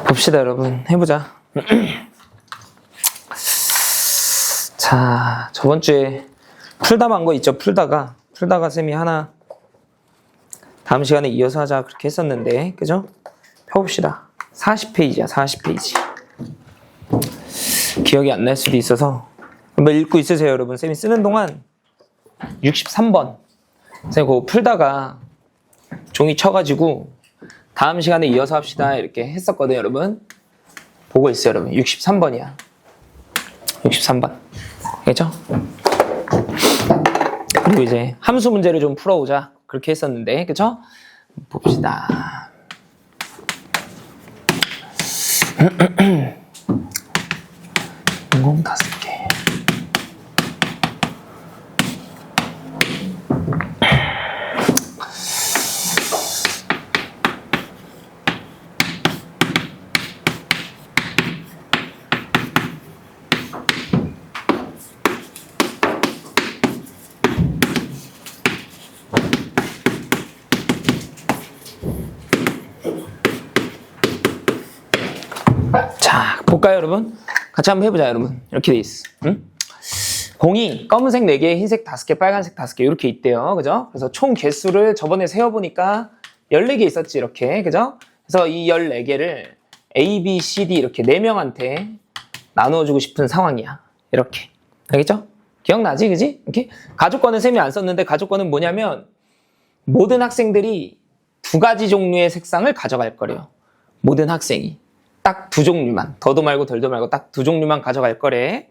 봅시다, 여러분. 해보자. 자, 저번 주에 풀다만 거 있죠? 풀다가 쌤이 하나 다음 시간에 이어서 하자 그렇게 했었는데, 그죠? 펴봅시다. 40페이지야, 40페이지. 기억이 안 날 수도 있어서 한번 읽고 있으세요, 여러분. 쌤이 쓰는 동안 63번. 쌤이 그거 풀다가 종이 쳐가지고 다음 시간에 이어서 합시다 이렇게 했었거든요, 여러분. 보고 있어요, 여러분. 63번이야. 63번. 알겠죠? 그리고 이제 함수 문제를 좀 풀어오자 그렇게 했었는데, 그쵸? 봅시다. 인공 5개. 자, 볼까요, 여러분? 같이 한번 해보자, 여러분. 이렇게 돼 있어. 응? 공이 검은색 4개, 흰색 5개, 빨간색 5개 이렇게 있대요. 그죠? 그래서 총 개수를 저번에 세어보니까 14개 있었지, 이렇게. 그죠? 그래서 이 14개를 A, B, C, D 이렇게 4명한테 나누어주고 싶은 상황이야. 이렇게. 알겠죠? 기억나지, 그지? 이렇게. 가족권은 쌤이 안 썼는데, 가족권은 뭐냐면 모든 학생들이 2가지 종류의 색상을 가져갈 거래요. 모든 학생이. 딱 2종류만, 더도 말고 덜도 말고 딱 2종류만 가져갈 거래.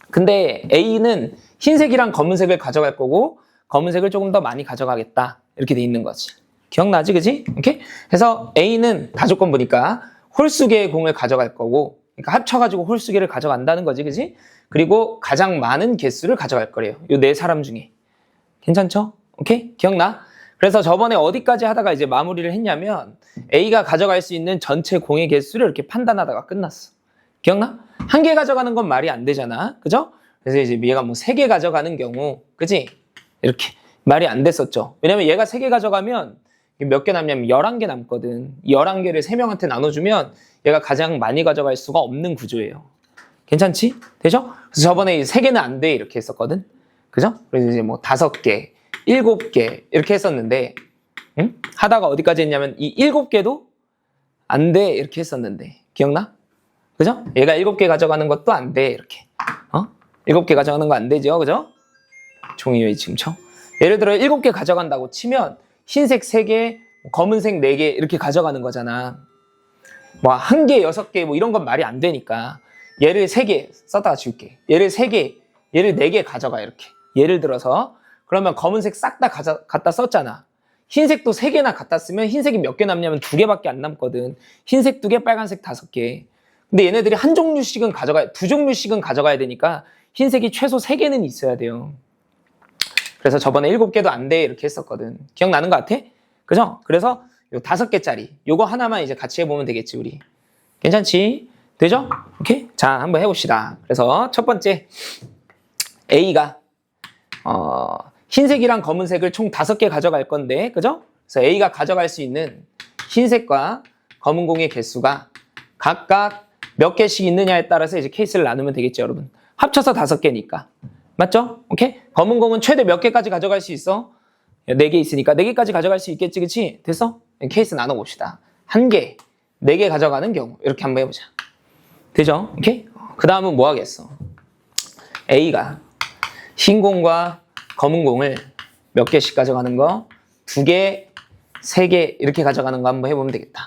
근데 A는 흰색이랑 검은색을 가져갈 거고 검은색을 조금 더 많이 가져가겠다 이렇게 돼 있는 거지. 기억나지, 그지? 이렇게. 그래서 A는 가족권 보니까 홀수 개의 공을 가져갈 거고, 그러니까 합쳐가지고 홀수 개를 가져간다는 거지, 그지? 그리고 가장 많은 개수를 가져갈 거래요. 요 4사람 중에. 괜찮죠? 오케이? 기억나? 그래서 저번에 어디까지 하다가 이제 마무리를 했냐면 A가 가져갈 수 있는 전체 공의 개수를 이렇게 판단하다가 끝났어. 기억나? 1개 가져가는 건 말이 안 되잖아. 그죠? 그래서 이제 얘가 뭐 3개 가져가는 경우, 그지? 이렇게 말이 안 됐었죠. 왜냐면 얘가 3개 가져가면 몇 개 남냐면 11개 남거든. 11개를 3명한테 나눠주면 얘가 가장 많이 가져갈 수가 없는 구조예요. 괜찮지? 되죠? 그래서 저번에 3개는 안 돼 이렇게 했었거든. 그죠? 그래서 이제 뭐 5개, 7개 이렇게 했었는데, 응? 하다가 어디까지 했냐면 이 7개도 안 돼 이렇게 했었는데, 기억나? 그죠? 얘가 7개 가져가는 것도 안 돼 이렇게. 7개 가져가는 거 안 되죠, 그죠? 종이 왜 지금 쳐? 예를 들어 7개 가져간다고 치면 흰색 3개, 검은색 4개 이렇게 가져가는 거잖아. 뭐 1개, 6개 뭐 이런 건 말이 안 되니까 얘를 3개 썼다가 지울게. 얘를 3개, 얘를 4개 가져가 이렇게. 예를 들어서 그러면 검은색 싹 다 갖다 썼잖아. 흰색도 3개나 갖다 쓰면 흰색이 몇 개 남냐면 2개밖에 안 남거든. 흰색 2개, 빨간색 5개. 근데 얘네들이 한 종류씩은 가져가야, 2종류씩은 가져가야 되니까 흰색이 최소 3개는 있어야 돼요. 그래서 저번에 7개도 안 돼 이렇게 했었거든. 기억나는 것 같아? 그죠? 그래서 요 5개짜리 요거 하나만 이제 같이 해보면 되겠지, 우리. 괜찮지? 되죠? 오케이? 자, 한번 해봅시다. 그래서 첫 번째 A가 흰색이랑 검은색을 총 5개 가져갈 건데, 그죠? 그래서 A가 가져갈 수 있는 흰색과 검은 공의 개수가 각각 몇 개씩 있느냐에 따라서 이제 케이스를 나누면 되겠죠, 여러분. 합쳐서 5개니까. 맞죠? 오케이? 검은 공은 최대 몇 개까지 가져갈 수 있어? 4개 있으니까 4개까지 가져갈 수 있겠지, 그치? 됐어? 케이스 나눠봅시다. 1개, 4개 가져가는 경우. 이렇게 한번 해보자. 되죠? 오케이? 그 다음은 뭐 하겠어? A가 흰 공과 검은 공을 몇 개씩 가져가는 거? 2개, 3개 이렇게 가져가는 거 한번 해보면 되겠다.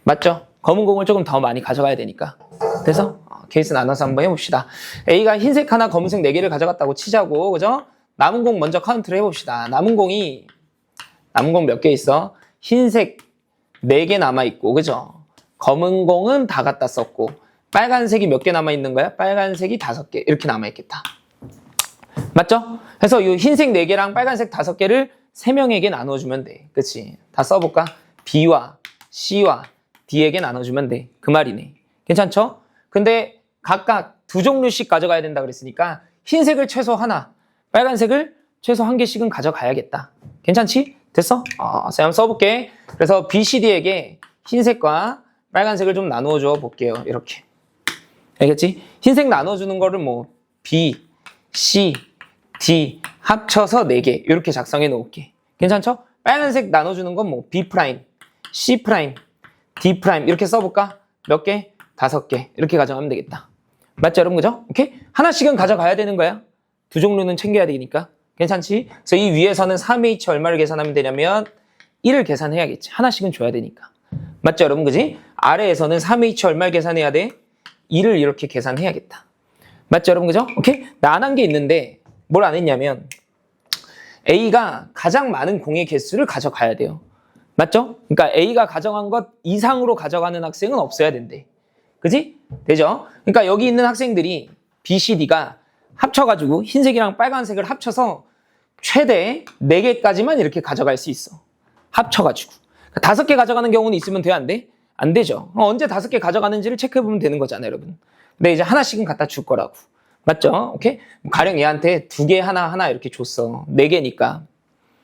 맞죠? 검은 공을 조금 더 많이 가져가야 되니까. 그래서 케이스 나눠서 한번 해봅시다. A가 흰색 하나, 검은색 4개를 가져갔다고 치자고, 그죠? 남은 공 먼저 카운트를 해봅시다. 남은 공 몇 개 있어? 흰색 4개 남아있고, 그죠? 검은 공은 다 갖다 썼고, 빨간색이 몇 개 남아있는 거야? 빨간색이 5개 이렇게 남아있겠다. 맞죠? 그래서 이 흰색 4개랑 빨간색 5개를 3명에게 나눠주면 돼. 그치? 다 써볼까? B와 C와 D에게 나눠주면 돼. 그 말이네. 괜찮죠? 근데 각각 2종류씩 가져가야 된다 그랬으니까 흰색을 최소 하나, 빨간색을 최소 1개씩은 가져가야겠다. 괜찮지? 됐어? 쌤 한번 써볼게. 그래서 B, C, D에게 흰색과 빨간색을 좀 나누어 줘 볼게요. 이렇게. 알겠지? 흰색 나눠주는 거를 뭐 B, C, D 합쳐서 4개 이렇게 작성해 놓을게. 괜찮죠? 빨간색 나눠주는 건 뭐 B', C', D' 이렇게 써볼까? 몇 개? 5개 이렇게 가정하면 되겠다. 맞죠 여러분? 그죠? 오케이? 하나씩은 가져가야 되는 거야. 두 종류는 챙겨야 되니까. 괜찮지? 그래서 이 위에서는 3H 얼마를 계산하면 되냐면 1을 계산해야겠지. 하나씩은 줘야 되니까. 맞죠 여러분? 그지? 아래에서는 3H 얼마를 계산해야 돼? 2를 이렇게 계산해야겠다. 맞죠 여러분? 그죠? 오케이? 나 안 한 게 있는데 뭘 안 했냐면 A가 가장 많은 공의 개수를 가져가야 돼요. 맞죠? 그러니까 A가 가정한 것 이상으로 가져가는 학생은 없어야 된대. 그지? 되죠? 그러니까 여기 있는 학생들이 B, C, D가 합쳐가지고 흰색이랑 빨간색을 합쳐서 최대 4개까지만 이렇게 가져갈 수 있어. 합쳐가지고. 5개 가져가는 경우는 있으면 돼? 안 돼? 안 되죠. 언제 5개 가져가는지를 체크해보면 되는 거잖아요, 여러분. 근데 이제 하나씩은 갖다 줄 거라고. 맞죠? 오케이? 가령 얘한테 2개 하나 이렇게 줬어. 4개니까.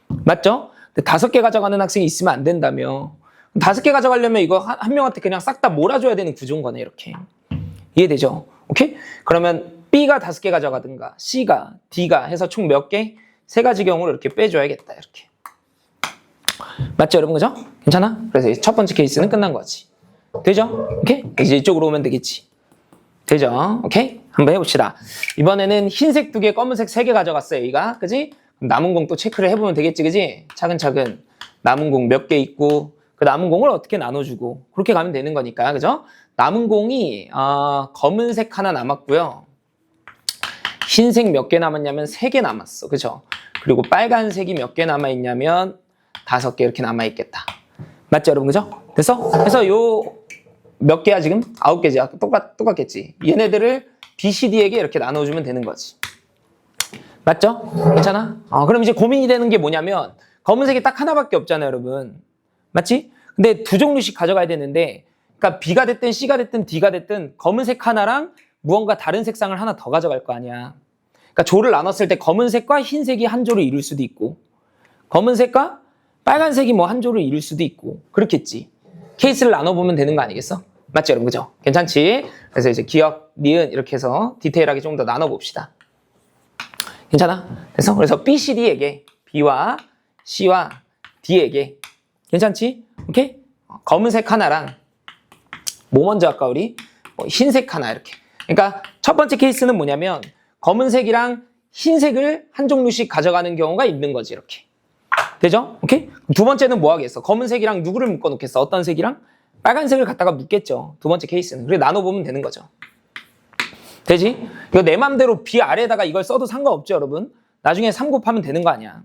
맞죠? 근데 5개 가져가는 학생이 있으면 안 된다며. 5개 가져가려면 이거 한 명한테 그냥 싹 다 몰아줘야 되는 구조인 거네, 이렇게. 이해되죠? 오케이? 그러면 B가 5개 가져가든가, C가, D가 해서 총 몇 개? 3가지 경우를 이렇게 빼줘야겠다, 이렇게. 맞죠, 여러분? 그죠? 괜찮아? 그래서 첫 번째 케이스는 끝난 거지. 되죠? 오케이? 이제 이쪽으로 오면 되겠지. 되죠? 오케이? 한번 해봅시다. 이번에는 흰색 2개, 검은색 3개 가져갔어, A가. 그지? 남은 공 또 체크를 해보면 되겠지, 그지? 차근차근. 남은 공 몇 개 있고, 그 남은 공을 어떻게 나눠주고, 그렇게 가면 되는 거니까, 그죠? 남은 공이, 검은색 하나 남았고요. 흰색 몇 개 남았냐면 3개 남았어. 그죠? 그리고 빨간색이 몇 개 남아있냐면 5개 이렇게 남아있겠다. 맞죠, 여러분? 그죠? 됐어? 그래서 요 몇 개야 지금? 9개지. 똑같겠지. 얘네들을 B, C, D에게 이렇게 나눠주면 되는 거지. 맞죠? 괜찮아? 그럼 이제 고민이 되는 게 뭐냐면 검은색이 딱 하나밖에 없잖아요, 여러분. 맞지? 근데 2종류씩 가져가야 되는데 그러니까 B가 됐든 C가 됐든 D가 됐든 검은색 하나랑 무언가 다른 색상을 하나 더 가져갈 거 아니야. 그러니까 조를 나눴을 때 검은색과 흰색이 한 조를 이룰 수도 있고 검은색과 빨간색이 뭐 한 조를 이룰 수도 있고 그렇겠지. 케이스를 나눠보면 되는 거 아니겠어? 맞죠 여러분? 그죠? 괜찮지? 그래서 이제 기억, 니은 이렇게 해서 디테일하게 좀 더 나눠봅시다. 괜찮아? 그래서 B, C, D에게 B와 C와 D에게 괜찮지? 오케이? 검은색 하나랑 뭐 먼저 할까 우리? 흰색 하나 이렇게. 그러니까 첫 번째 케이스는 뭐냐면 검은색이랑 흰색을 한 종류씩 가져가는 경우가 있는 거지 이렇게. 되죠? 오케이? 두 번째는 뭐 하겠어? 검은색이랑 누구를 묶어놓겠어? 어떤 색이랑? 빨간색을 갖다가 묶겠죠. 두 번째 케이스는. 그래 나눠보면 되는 거죠. 되지? 이거 내 맘대로 B 아래에다가 이걸 써도 상관없죠 여러분? 나중에 3 곱하면 되는 거 아니야.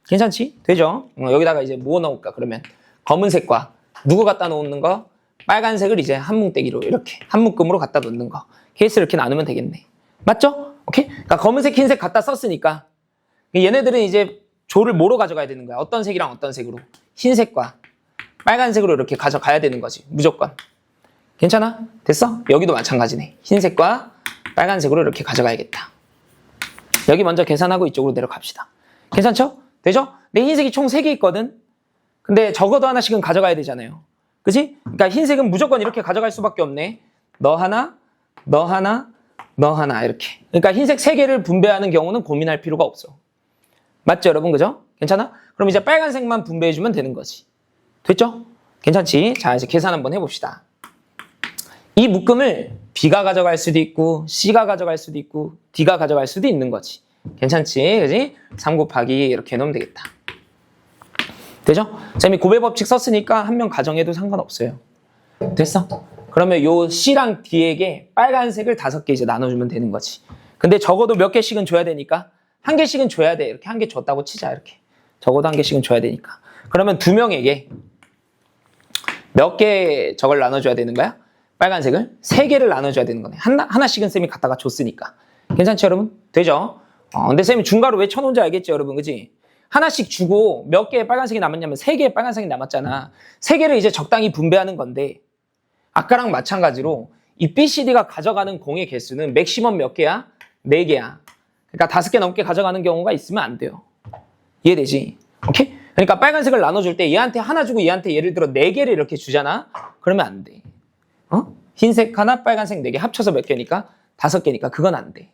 괜찮지? 되죠? 여기다가 이제 뭐 넣을까 그러면? 검은색과 누구 갖다 놓는 거? 빨간색을 이제 한 뭉떼기로 이렇게 한 묶음으로 갖다 놓는 거. 케이스를 이렇게 나누면 되겠네. 맞죠? 오케이? 그러니까 검은색, 흰색 갖다 썼으니까 얘네들은 이제 조를 뭐로 가져가야 되는 거야? 어떤 색이랑 어떤 색으로? 흰색과 빨간색으로 이렇게 가져가야 되는 거지. 무조건. 괜찮아? 됐어? 여기도 마찬가지네. 흰색과 빨간색으로 이렇게 가져가야겠다. 여기 먼저 계산하고 이쪽으로 내려갑시다. 괜찮죠? 되죠? 내 흰색이 총 3개 있거든? 근데 적어도 하나씩은 가져가야 되잖아요. 그치? 그러니까 흰색은 무조건 이렇게 가져갈 수밖에 없네. 너 하나, 너 하나, 너 하나 이렇게. 그러니까 흰색 3개를 분배하는 경우는 고민할 필요가 없어. 맞죠 여러분? 그죠? 괜찮아? 그럼 이제 빨간색만 분배해주면 되는 거지. 됐죠? 괜찮지? 자 이제 계산 한번 해봅시다. 이 묶음을 B가 가져갈 수도 있고 C가 가져갈 수도 있고 D가 가져갈 수도 있는 거지. 괜찮지? 그지? 3 곱하기 이렇게 해놓으면 되겠다. 되죠? 쌤이 고배 법칙 썼으니까 한 명 가정해도 상관없어요. 됐어? 그러면 요 C랑 D에게 빨간색을 5개 이제 나눠주면 되는 거지. 근데 적어도 몇 개씩은 줘야 되니까 1개씩은 줘야 돼. 이렇게 1개 줬다고 치자 이렇게. 적어도 1개씩은 줘야 되니까. 그러면 2명에게 몇 개 저걸 나눠줘야 되는 거야? 빨간색을 3개를 나눠줘야 되는 거네. 하나씩은 쌤이 갖다가 줬으니까. 괜찮죠 여러분? 되죠? 근데 쌤이 중괄호 왜 쳐놓은지 알겠죠 여러분? 그지? 하나씩 주고 몇 개의 빨간색이 남았냐면 3개의 빨간색이 남았잖아. 3개를 이제 적당히 분배하는 건데 아까랑 마찬가지로 이 B, C, D가 가져가는 공의 개수는 맥시멈 몇 개야? 4개야. 그러니까 5개 넘게 가져가는 경우가 있으면 안 돼요. 이해되지? 오케이? 그러니까 빨간색을 나눠줄 때 얘한테 하나 주고 얘한테 예를 들어 4개를 이렇게 주잖아? 그러면 안 돼. 흰색 하나, 빨간색 4개 합쳐서 몇 개니까? 5개니까 그건 안 돼.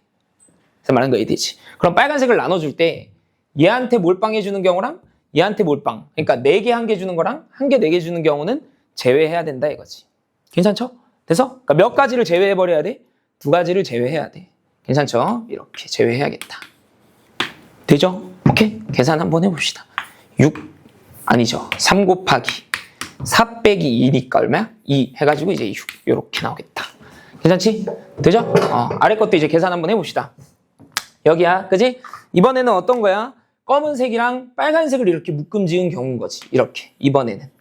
그래서 말하는 거 이해되지? 그럼 빨간색을 나눠줄 때 얘한테 몰빵 해주는 경우랑 얘한테 몰빵, 그러니까 4개 1개 주는 거랑 1개 4개 주는 경우는 제외해야 된다 이거지. 괜찮죠? 돼서 그러니까 몇 가지를 제외해버려야 돼? 2가지를 제외해야 돼. 괜찮죠? 이렇게 제외해야겠다. 되죠? 오케이? 계산 한번 해봅시다. 6 아니죠. 3 곱하기 4 빼기 2니까 얼마야? 2 해가지고 이제 6 이렇게 나오겠다. 괜찮지? 되죠? 아래 것도 이제 계산 한번 해봅시다. 여기야, 그지? 이번에는 어떤 거야? 검은색이랑 빨간색을 이렇게 묶음 지은 경우인 거지. 이렇게 이번에는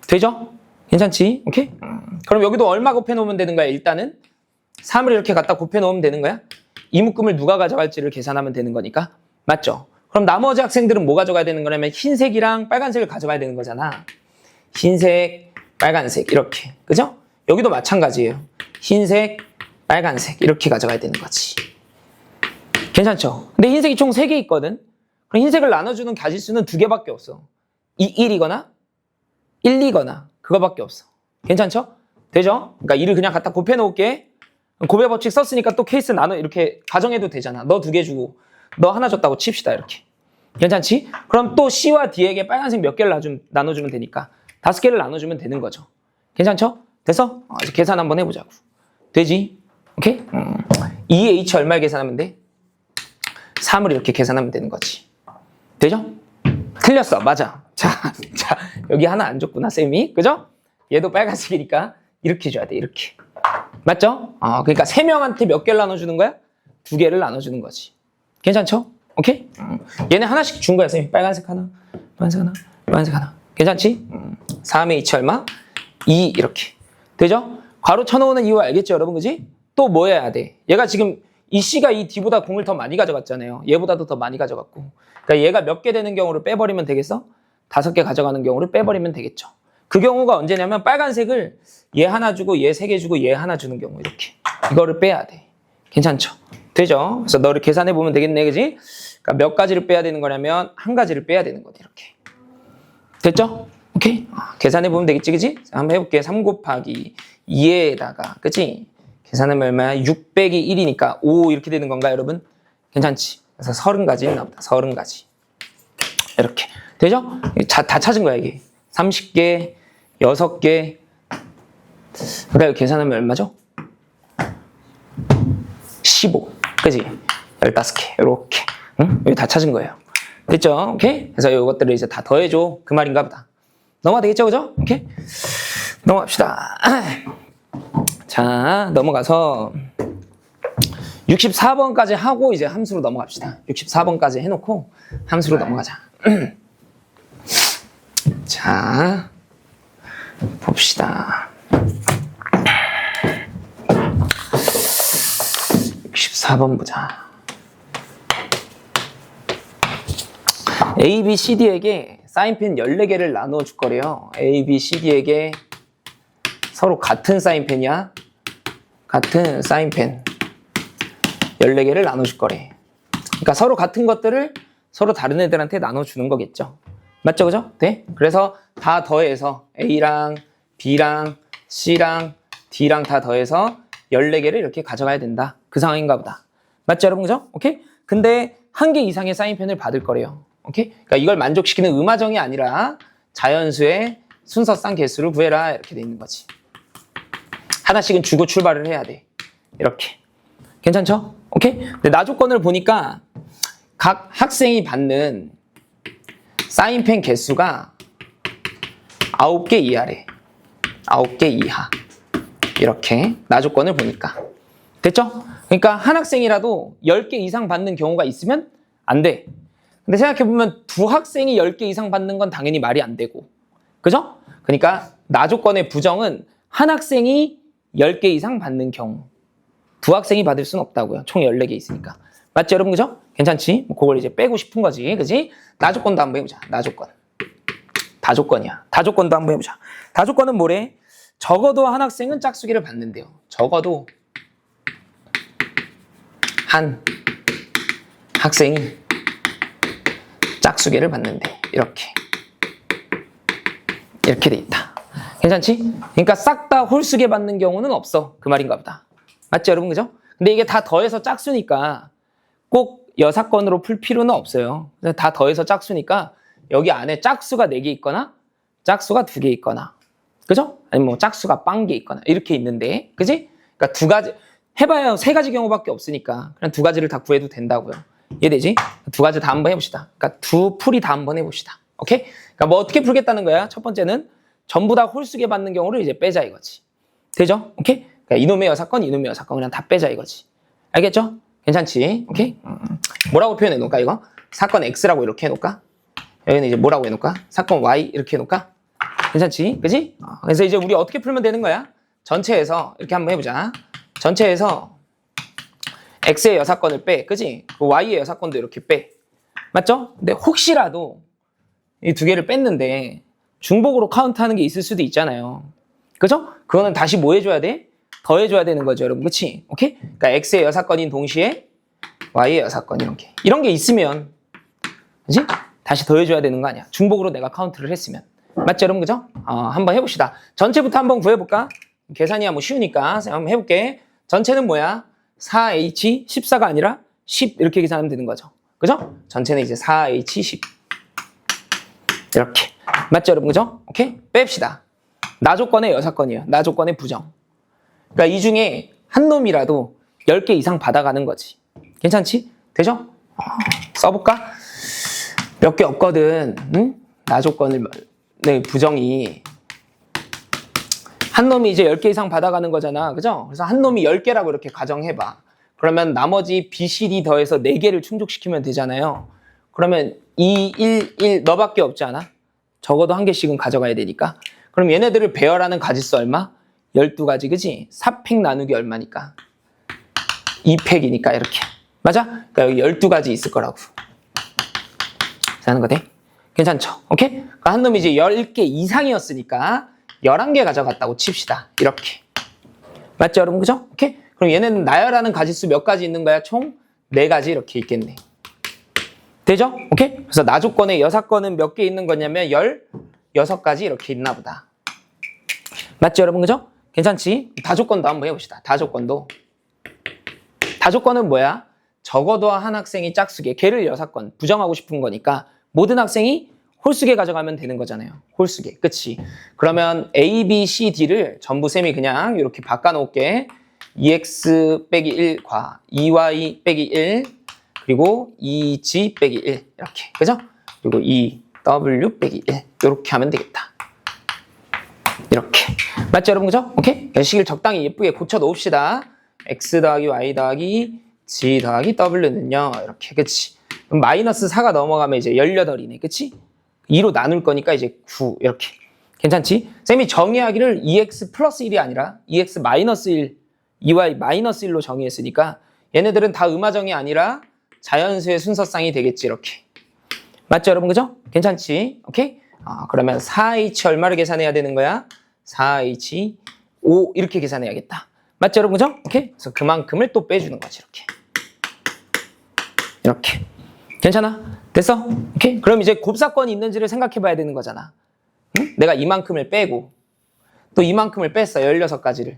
되죠? 괜찮지? 오케이? 그럼 여기도 얼마 곱해 놓으면 되는 거야? 일단은 3을 이렇게 갖다 곱해 놓으면 되는 거야? 이 묶음을 누가 가져갈지를 계산하면 되는 거니까. 맞죠? 그럼 나머지 학생들은 뭐 가져가야 되는 거냐면 흰색이랑 빨간색을 가져가야 되는 거잖아. 흰색, 빨간색 이렇게. 그죠? 여기도 마찬가지예요. 흰색, 빨간색 이렇게 가져가야 되는 거지. 괜찮죠? 근데 흰색이 총 3개 있거든. 그럼 흰색을 나눠주는 가지수는 2개밖에 없어. 1이거나 1이거나 그거밖에 없어. 괜찮죠? 되죠? 그러니까 2를 그냥 갖다 곱해 놓을게. 곱해 법칙 썼으니까 또 케이스 나눠 이렇게 가정해도 되잖아. 너 2개 주고 너 하나 줬다고 칩시다 이렇게. 괜찮지? 그럼 또 C와 D에게 빨간색 몇 개를 나눠주면 되니까 5개를 나눠주면 되는 거죠. 괜찮죠? 돼서 이제 계산 한번 해보자고. 되지? 오케이? 2H 얼마를 계산하면 돼? 3을 이렇게 계산하면 되는 거지. 되죠? 틀렸어. 맞아. 자, 여기 하나 안 줬구나, 쌤이. 그죠? 얘도 빨간색이니까 이렇게 줘야 돼, 이렇게. 맞죠? 그러니까 3명한테 몇 개를 나눠주는 거야? 2개를 나눠주는 거지. 괜찮죠? 오케이? 얘네 하나씩 준 거야, 쌤이. 빨간색 하나, 빨간색 하나, 빨간색 하나. 괜찮지? 3의 H 얼마? 2 이렇게. 되죠? 괄호 쳐놓는 이유 알겠죠, 여러분? 그지? 또 뭐 해야 돼? 얘가 지금 이 C가 이 D보다 공을 더 많이 가져갔잖아요. 얘보다도 더 많이 가져갔고. 그러니까 얘가 몇 개 되는 경우를 빼버리면 되겠어? 5개 가져가는 경우를 빼버리면 되겠죠. 그 경우가 언제냐면 빨간색을 얘 하나 주고 얘 3개 주고 얘 하나 주는 경우 이렇게. 이거를 빼야 돼. 괜찮죠? 되죠? 그래서 너를 계산해보면 되겠네, 그지? 그러니까 몇 가지를 빼야 되는 거냐면 1가지를 빼야 되는 거지, 이렇게. 됐죠? 오케이? 계산해보면 되겠지, 그지? 한번 해볼게. 3 곱하기 2에다가, 그지? 계산하면 얼마야? 6 빼기 1이니까 5 이렇게 되는 건가, 여러분? 괜찮지? 그래서 30가지 나옵니다. 30가지. 이렇게. 되죠? 다 찾은 거야, 이게. 30개, 6개. 그러니까 계산하면 얼마죠? 15. 그지? 15개. 이렇게. 응? 여기 다 찾은 거예요. 됐죠? 오케이? 그래서 이것들을 이제 다 더해줘. 그 말인가 보다. 넘어가 되겠죠? 그죠? 오케이? 넘어갑시다. 자, 넘어가서 64번까지 하고 이제 함수로 넘어갑시다. 64번까지 해놓고 함수로 넘어가자. 자, 봅시다. 64번 보자. A, B, C, D에게 사인펜 14개를 나누어 줄 거래요. A, B, C, D에게 서로 같은 사인펜이야. 같은 사인펜 14개를 나눠줄 거래. 그러니까 서로 같은 것들을 서로 다른 애들한테 나눠주는 거겠죠. 맞죠? 그죠? 네? 그래서 다 더해서 A랑 B랑 C랑 D랑 다 더해서 14개를 이렇게 가져가야 된다. 그 상황인가 보다. 맞죠, 여러분? 그죠? 오케이? 근데 1개 이상의 사인펜을 받을 거래요. 오케이? 그러니까 이걸 만족시키는 음화정이 아니라 자연수의 순서상 개수를 구해라. 이렇게 돼 있는 거지. 하나씩은 주고 출발을 해야 돼. 이렇게. 괜찮죠? 오케이? 근데 나 조건을 보니까 각 학생이 받는 사인펜 개수가 9개 이하래. 9개 이하. 이렇게 나 조건을 보니까. 됐죠? 그러니까 한 학생이라도 10개 이상 받는 경우가 있으면 안 돼. 근데 생각해보면 두 학생이 10개 이상 받는 건 당연히 말이 안 되고. 그죠? 그러니까 나 조건의 부정은 한 학생이 10개 이상 받는 경우. 두 학생이 받을 수는 없다고요. 총 14개 있으니까. 맞죠, 여러분? 그죠? 괜찮지? 그걸 이제 빼고 싶은 거지. 그지? 나 조건도 한번 해보자. 나 조건. 다 조건이야. 다 조건도 한번 해보자. 다 조건은 뭐래? 적어도 한 학생은 짝수기를 받는데요. 적어도 한 학생이 짝수기를 받는데 이렇게 돼 있다. 괜찮지? 그러니까 싹 다 홀수계 받는 경우는 없어. 그 말인가 보다. 맞죠, 여러분? 그죠? 근데 이게 다 더해서 짝수니까 꼭 여사건으로 풀 필요는 없어요. 다 더해서 짝수니까 여기 안에 짝수가 4개 있거나 짝수가 2개 있거나, 그죠? 아니면 뭐 짝수가 0개 있거나 이렇게 있는데, 그지? 그러니까 2가지 해봐야 3가지 경우밖에 없으니까 그냥 2가지를 다 구해도 된다고요. 이해되지? 2가지 다 한번 해봅시다. 그러니까 2풀이 다 한번 해봅시다. 오케이? 그러니까 뭐 어떻게 풀겠다는 거야? 첫 번째는 전부 다 홀수계 받는 경우를 이제 빼자 이거지. 되죠? 오케이? 그러니까 이놈의 여사건, 이놈의 여사건 그냥 다 빼자 이거지. 알겠죠? 괜찮지? 오케이? 뭐라고 표현해 놓을까 이거? 사건 X라고 이렇게 해놓을까? 여기는 이제 뭐라고 해놓을까? 사건 Y 이렇게 해놓을까? 괜찮지? 그지? 그래서 이제 우리 어떻게 풀면 되는 거야? 전체에서 이렇게 한번 해보자. 전체에서 X의 여사건을 빼, 그지? Y의 여사건도 이렇게 빼. 맞죠? 근데 혹시라도 이 2개를 뺐는데 중복으로 카운트하는 게 있을 수도 있잖아요. 그죠? 그거는 다시 뭐 해줘야 돼? 더해줘야 되는 거죠, 여러분. 그치? 오케이? 그러니까 X의 여사건인 동시에 Y의 여사건 이런 게 있으면, 그치? 다시 더해줘야 되는 거 아니야. 중복으로 내가 카운트를 했으면. 맞죠, 여러분? 그죠? 한번 해봅시다. 전체부터 한번 구해볼까? 계산이야 뭐 쉬우니까 한번 해볼게. 전체는 뭐야? 4H 14가 아니라 10 이렇게 계산하면 되는 거죠. 그죠? 전체는 이제 4H 10 이렇게. 맞죠, 여러분? 그죠? 오케이? 뺍시다. 나 조건의 여사건이에요. 나 조건의 부정. 그러니까 이 중에 한 놈이라도 10개 이상 받아가는 거지. 괜찮지? 되죠? 써볼까? 몇 개 없거든. 응? 나 조건을, 네, 부정이. 한 놈이 이제 10개 이상 받아가는 거잖아. 그죠? 그래서 한 놈이 10개라고 이렇게 가정해봐. 그러면 나머지 B, C, D 더해서 4개를 충족시키면 되잖아요. 그러면 2, 1, 1 너밖에 없지 않아? 적어도 한 개씩은 가져가야 되니까. 그럼 얘네들을 배열하는 가지수 얼마? 12가지, 그지? 4팩 나누기 얼마니까? 2팩이니까 이렇게. 맞아? 그러니까 여기 12가지 있을 거라고. 하는 거 돼? 괜찮죠? 오케이? 그러니까 한 놈이 이제 10개 이상이었으니까 11개 가져갔다고 칩시다. 이렇게. 맞죠, 여러분? 그죠? 오케이? 그럼 얘네는 나열하는 가지수 몇 가지 있는 거야? 총 4가지 이렇게 있겠네. 되죠? 오케이? 그래서 나 조건의 여사건은 몇 개 있는 거냐면 16가지 이렇게 있나 보다. 맞죠, 여러분? 그죠? 괜찮지? 다조건도 한번 해봅시다. 다조건도. 다조건은 뭐야? 적어도 한 학생이 짝수계, 걔를 여사건, 부정하고 싶은 거니까 모든 학생이 홀수계 가져가면 되는 거잖아요. 홀수계, 그치? 그러면 A, B, C, D를 전부 쌤이 그냥 이렇게 바꿔놓을게. 2x 빼기 1 과 2y 빼기 1 그리고 2g 빼기 1 이렇게, 그죠? 그리고 2w 빼기 1 이렇게 하면 되겠다. 이렇게. 맞죠, 여러분? 그죠? 오케이? 식을 적당히 예쁘게 고쳐 놓읍시다. x 더하기 y 더하기 g 더하기 w는요. 이렇게. 그치? 그럼 마이너스 4가 넘어가면 이제 18이네. 그치? 2로 나눌 거니까 이제 9. 이렇게. 괜찮지? 쌤이 정의하기를 2x 플러스 1이 아니라 2x 마이너스 1, 2y 마이너스 1로 정의했으니까 얘네들은 다 음화정이 아니라 자연수의 순서쌍이 되겠지. 이렇게. 맞죠, 여러분? 그죠? 괜찮지? 오케이? 그러면 4h 얼마를 계산해야 되는 거야? 4h 5 이렇게 계산해야겠다. 맞죠, 여러분? 그죠? 오케이? 그래서 그만큼을 또 빼주는 거지. 이렇게. 이렇게. 괜찮아? 됐어? 오케이? 그럼 이제 곱사건이 있는지를 생각해 봐야 되는 거잖아. 응? 내가 이만큼을 빼고 또 이만큼을 뺐어. 16가지를.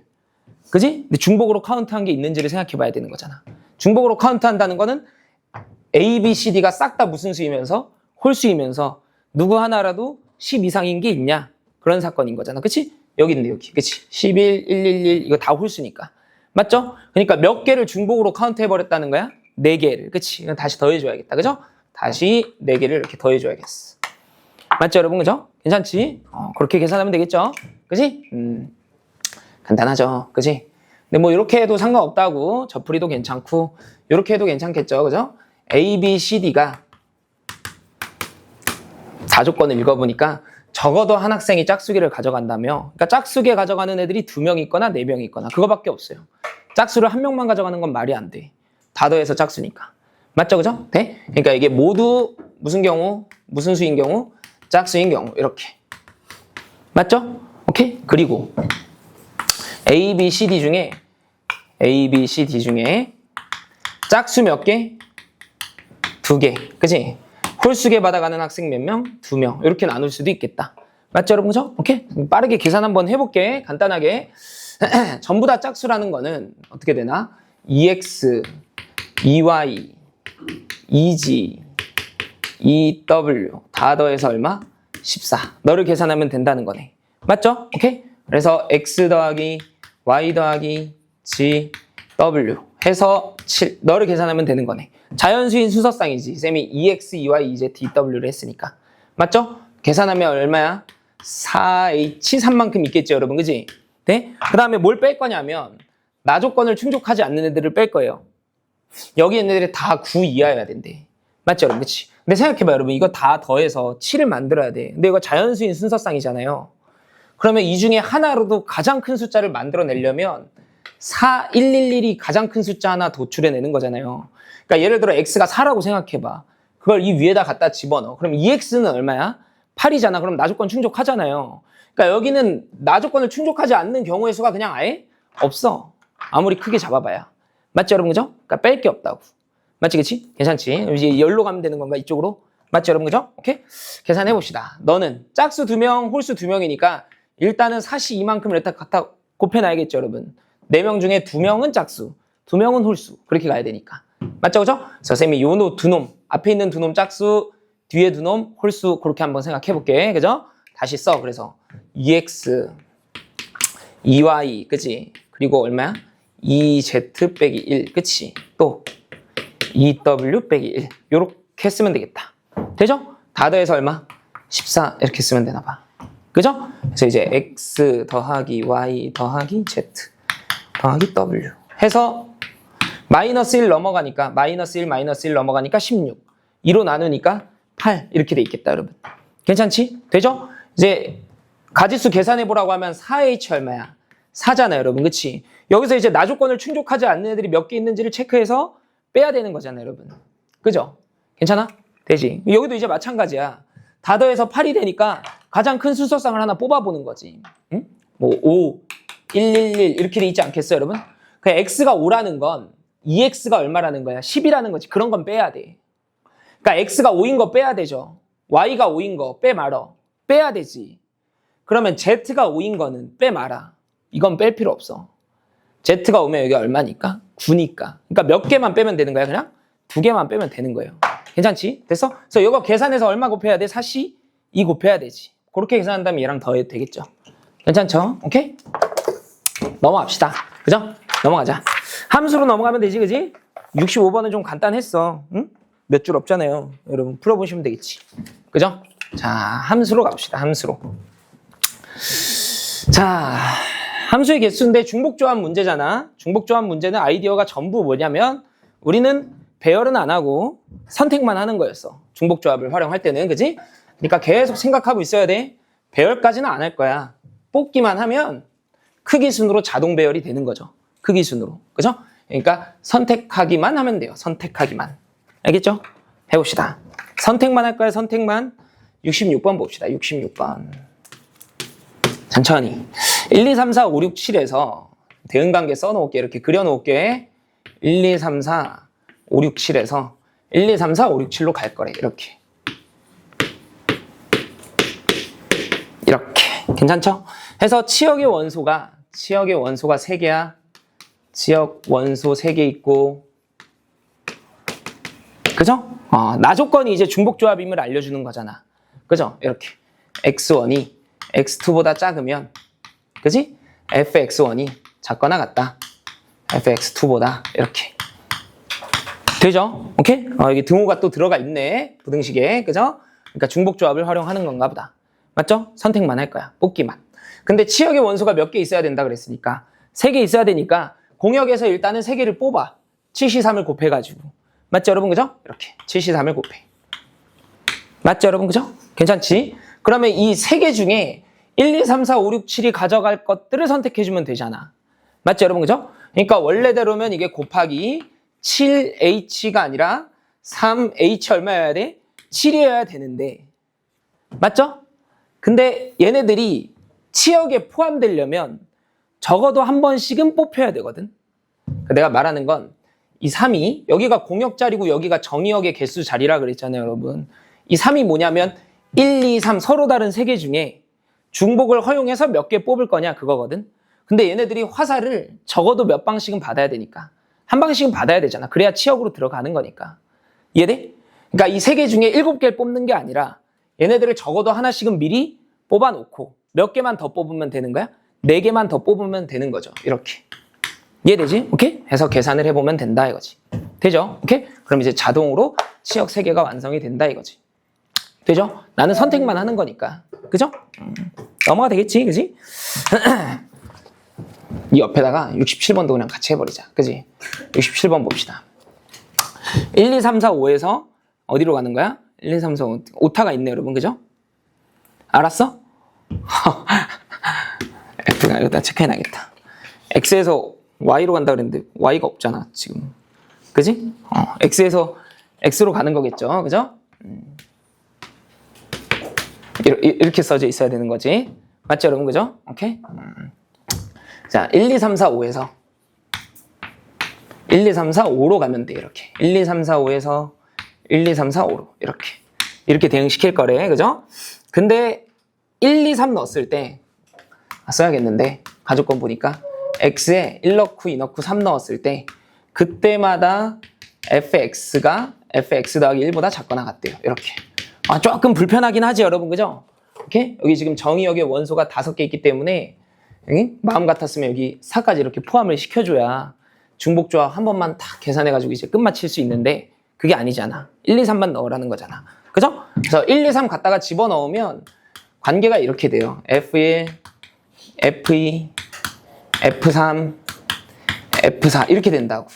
그지? 근데 중복으로 카운트한 게 있는지를 생각해 봐야 되는 거잖아. 중복으로 카운트한다는 거는 A, B, C, D가 싹 다 무슨 수이면서 홀수이면서 누구 하나라도 10 이상인 게 있냐? 그런 사건인 거잖아. 그치? 여기 있는데 여기. 그치? 11, 111 이거 다 홀수니까. 맞죠? 그러니까 몇 개를 중복으로 카운트 해버렸다는 거야? 4개를. 그치? 이건 다시 더해줘야겠다. 그죠? 다시 4개를 이렇게 더해줘야겠어. 맞죠, 여러분? 그죠? 괜찮지? 그렇게 계산하면 되겠죠? 그치? 간단하죠. 그치? 근데 뭐 이렇게 해도 상관없다고. 저풀이도 괜찮고 이렇게 해도 괜찮겠죠. 그죠? A, B, C, D가 4조건을 읽어보니까 적어도 한 학생이 짝수기를 가져간다며, 그러니까 짝수기에 가져가는 애들이 2명 있거나 4명 있거나 그거밖에 없어요. 짝수를 한 명만 가져가는 건 말이 안 돼. 다 더해서 짝수니까. 맞죠? 그죠? 돼? 그러니까 이게 모두 무슨 경우? 무슨 수인 경우? 짝수인 경우. 이렇게. 맞죠? 오케이? 그리고 A, B, C, D 중에 짝수 몇 개? 2개. 그치? 홀수계 받아가는 학생 몇 명? 2명. 이렇게 나눌 수도 있겠다. 맞죠, 여러분? 그죠? 오케이? 빠르게 계산 한번 해볼게. 간단하게. 전부 다 짝수라는 거는 어떻게 되나? 2x, 2y, 2g, 2w 다 더해서 얼마? 14. 너를 계산하면 된다는 거네. 맞죠? 오케이? 그래서 x 더하기 y 더하기 g, w 해서 7. 너를 계산하면 되는 거네. 자연수인 순서쌍이지. 쌤이 2x, 2y, 2z, dw를 했으니까. 맞죠? 계산하면 얼마야? 4h 3만큼 있겠죠, 여러분. 그지? 네? 그 다음에 뭘 뺄 거냐면 나 조건을 충족하지 않는 애들을 뺄 거예요. 여기 있는 애들이 다 9 이하여야 된대. 맞죠, 여러분? 그치? 근데 생각해봐, 여러분. 이거 다 더해서 7을 만들어야 돼. 근데 이거 자연수인 순서쌍이잖아요. 그러면 이 중에 하나로도 가장 큰 숫자를 만들어내려면 4, 111이 가장 큰 숫자 하나 도출해내는 거잖아요. 그러니까 예를 들어 x가 4라고 생각해봐. 그걸 이 위에다 갖다 집어넣어. 그럼 2x는 얼마야? 8이잖아. 그럼 나 조건 충족하잖아요. 그러니까 여기는 나 조건을 충족하지 않는 경우의 수가 그냥 아예 없어. 아무리 크게 잡아봐야. 맞죠, 여러분? 그죠? 그러니까 뺄 게 없다고. 맞지, 그치? 괜찮지? 이제 열로 가면 되는 건가, 이쪽으로? 맞죠, 여러분? 그죠? 오케이? 계산해봅시다. 너는 짝수 2명, 홀수 2명이니까 일단은 사시 이만큼을 일단 갖다 곱해놔야겠죠, 여러분? 4명 중에 2명은 짝수, 2명은 홀수. 그렇게 가야 되니까. 맞죠, 그죠? 그래서 쌤이 요 두 놈, 앞에 있는 두 놈 짝수, 뒤에 두 놈 홀수, 그렇게 한번 생각해볼게. 그죠? 다시 써. 그래서 2x, 2y, 그치? 그리고 얼마야? 2z 빼기 1, 그치? 또 2w 빼기 1. 요렇게 쓰면 되겠다. 되죠? 다 더해서 얼마? 14 이렇게 쓰면 되나 봐. 그죠? 그래서 이제 x 더하기 y 더하기 z 더하기 w 해서 마이너스 1 넘어가니까 마이너스 1 마이너스 1 넘어가니까 16. 2로 나누니까 8 이렇게 돼 있겠다, 여러분. 괜찮지? 되죠? 이제 가지수 계산해 보라고 하면 4h 얼마야? 4잖아요, 여러분. 그치? 여기서 이제 나 조건을 충족하지 않는 애들이 몇 개 있는지를 체크해서 빼야 되는 거잖아요, 여러분. 그죠? 괜찮아? 되지? 여기도 이제 마찬가지야. 다 더해서 8이 되니까 가장 큰 순서쌍을 하나 뽑아보는 거지. 응? 뭐 5, 111 이렇게 돼 있지 않겠어요, 여러분? 그냥 x가 5라는 건 2x가 얼마라는 거야? 10이라는 거지. 그런 건 빼야 돼. 그러니까 x가 5인 거 빼야 되죠. y가 5인 거 빼 말어. 빼야 되지. 그러면 z가 5인 거는 빼 말아. 이건 뺄 필요 없어. z가 오면 여기 얼마니까? 9니까. 그러니까 몇 개만 빼면 되는 거야, 그냥? 2개만 빼면 되는 거예요. 괜찮지? 됐어? 그래서 이거 계산해서 얼마 곱해야 돼? 4시 2 곱해야 되지. 그렇게 계산한다면 얘랑 더해도 되겠죠. 괜찮죠? 오케이? 넘어갑시다. 그죠? 넘어가자. 함수로 넘어가면 되지, 그지? 65번은 좀 간단했어. 응? 몇 줄 없잖아요. 여러분 풀어보시면 되겠지. 그죠? 자, 함수로 갑시다. 함수로. 자, 함수의 개수인데 중복조합 문제잖아. 중복조합 문제는 아이디어가 전부 뭐냐면 우리는 배열은 안 하고 선택만 하는 거였어. 중복조합을 활용할 때는. 그지? 그러니까 계속 생각하고 있어야 돼. 배열까지는 안 할 거야. 뽑기만 하면 크기 순으로 자동 배열이 되는 거죠. 크기 순으로. 그죠? 그러니까 선택하기만 하면 돼요. 선택하기만. 알겠죠? 해봅시다. 선택만 할 거야. 선택만. 66번 봅시다. 66번. 천천히. 1, 2, 3, 4, 5, 6, 7에서 대응관계 써놓을게. 이렇게 그려놓을게. 1, 2, 3, 4, 5, 6, 7에서 1, 2, 3, 4, 5, 6, 7로 갈 거래. 이렇게. 이렇게. 괜찮죠? 해서 치역의 원소가 3개야. 지역 원소 3개 있고. 그죠? 나 조건이 이제 중복조합임을 알려주는 거잖아. 그죠? 이렇게. x1이 x2보다 작으면, 그지? fx1이 작거나 같다. fx2보다 이렇게. 되죠? 오케이? 여기 등호가 또 들어가 있네. 부등식에. 그죠? 그러니까 중복조합을 활용하는 건가 보다. 맞죠? 선택만 할 거야. 뽑기만. 근데 치역의 원소가 몇 개 있어야 된다 그랬으니까 3개 있어야 되니까 공역에서 일단은 3개를 뽑아. 7C3을 곱해가지고. 맞죠, 여러분? 그죠? 이렇게 7C3을 곱해. 맞죠, 여러분? 그죠? 괜찮지? 그러면 이 3개 중에 1, 2, 3, 4, 5, 6, 7이 가져갈 것들을 선택해주면 되잖아. 맞죠, 여러분? 그죠? 그러니까 원래대로면 이게 곱하기 7H가 아니라 3H 얼마여야 돼? 7이어야 되는데. 맞죠? 근데 얘네들이 치역에 포함되려면 적어도 한 번씩은 뽑혀야 되거든. 내가 말하는 건 이 3이 여기가 공역 자리고 여기가 정의역의 개수 자리라 그랬잖아요, 여러분. 이 3이 뭐냐면 1, 2, 3 서로 다른 3개 중에 중복을 허용해서 몇 개 뽑을 거냐 그거거든. 근데 얘네들이 화살을 적어도 몇 방씩은 받아야 되니까. 한 방씩은 받아야 되잖아. 그래야 치역으로 들어가는 거니까. 이해돼? 그러니까 이 3개 중에 7개를 뽑는 게 아니라 얘네들을 적어도 하나씩은 미리 뽑아놓고 몇 개만 더 뽑으면 되는 거야? 4개만 더 뽑으면 되는 거죠. 이렇게. 이해되지? 오케이? 해서 계산을 해보면 된다 이거지. 되죠? 오케이? 그럼 이제 자동으로 치역 3개가 완성이 된다 이거지. 되죠? 나는 선택만 하는 거니까. 그죠? 넘어가 되겠지? 그지? 이 옆에다가 67번도 그냥 같이 해버리자. 그지? 67번 봅시다. 1, 2, 3, 4, 5에서 어디로 가는 거야? 1, 2, 3, 4, 5. 오타가 있네, 여러분. 그죠? 알았어? F가 여기다 체크해놔야겠다. X에서 Y로 간다 그랬는데 Y가 없잖아, 지금. 그지? X에서 X로 가는 거겠죠? 그죠? 이렇게 써져 있어야 되는 거지. 맞죠, 여러분? 그죠? 오케이? 자, 1, 2, 3, 4, 5에서 1, 2, 3, 4, 5로 가면 돼, 이렇게. 1, 2, 3, 4, 5에서 1, 2, 3, 4, 5로. 이렇게 대응시킬 거래. 그죠? 근데 1, 2, 3 넣었을 때 써야겠는데 가족권 보니까 X에 1 넣고 2 넣고 3 넣었을 때 그때마다 fx가 fx 더하기 1보다 작거나 같대요. 이렇게. 조금 불편하긴 하지, 여러분. 그죠? 오케이? 여기 지금 정의역의 원소가 5개 있기 때문에 여기 마음 같았으면 여기 4까지 이렇게 포함을 시켜줘야 중복조합 한 번만 딱 계산해가지고 이제 끝마칠 수 있는데 그게 아니잖아. 1, 2, 3만 넣으라는 거잖아. 그죠? 그래서 1, 2, 3 갖다가 집어넣으면 관계가 이렇게 돼요. F1, F2, F3, F4 이렇게 된다고.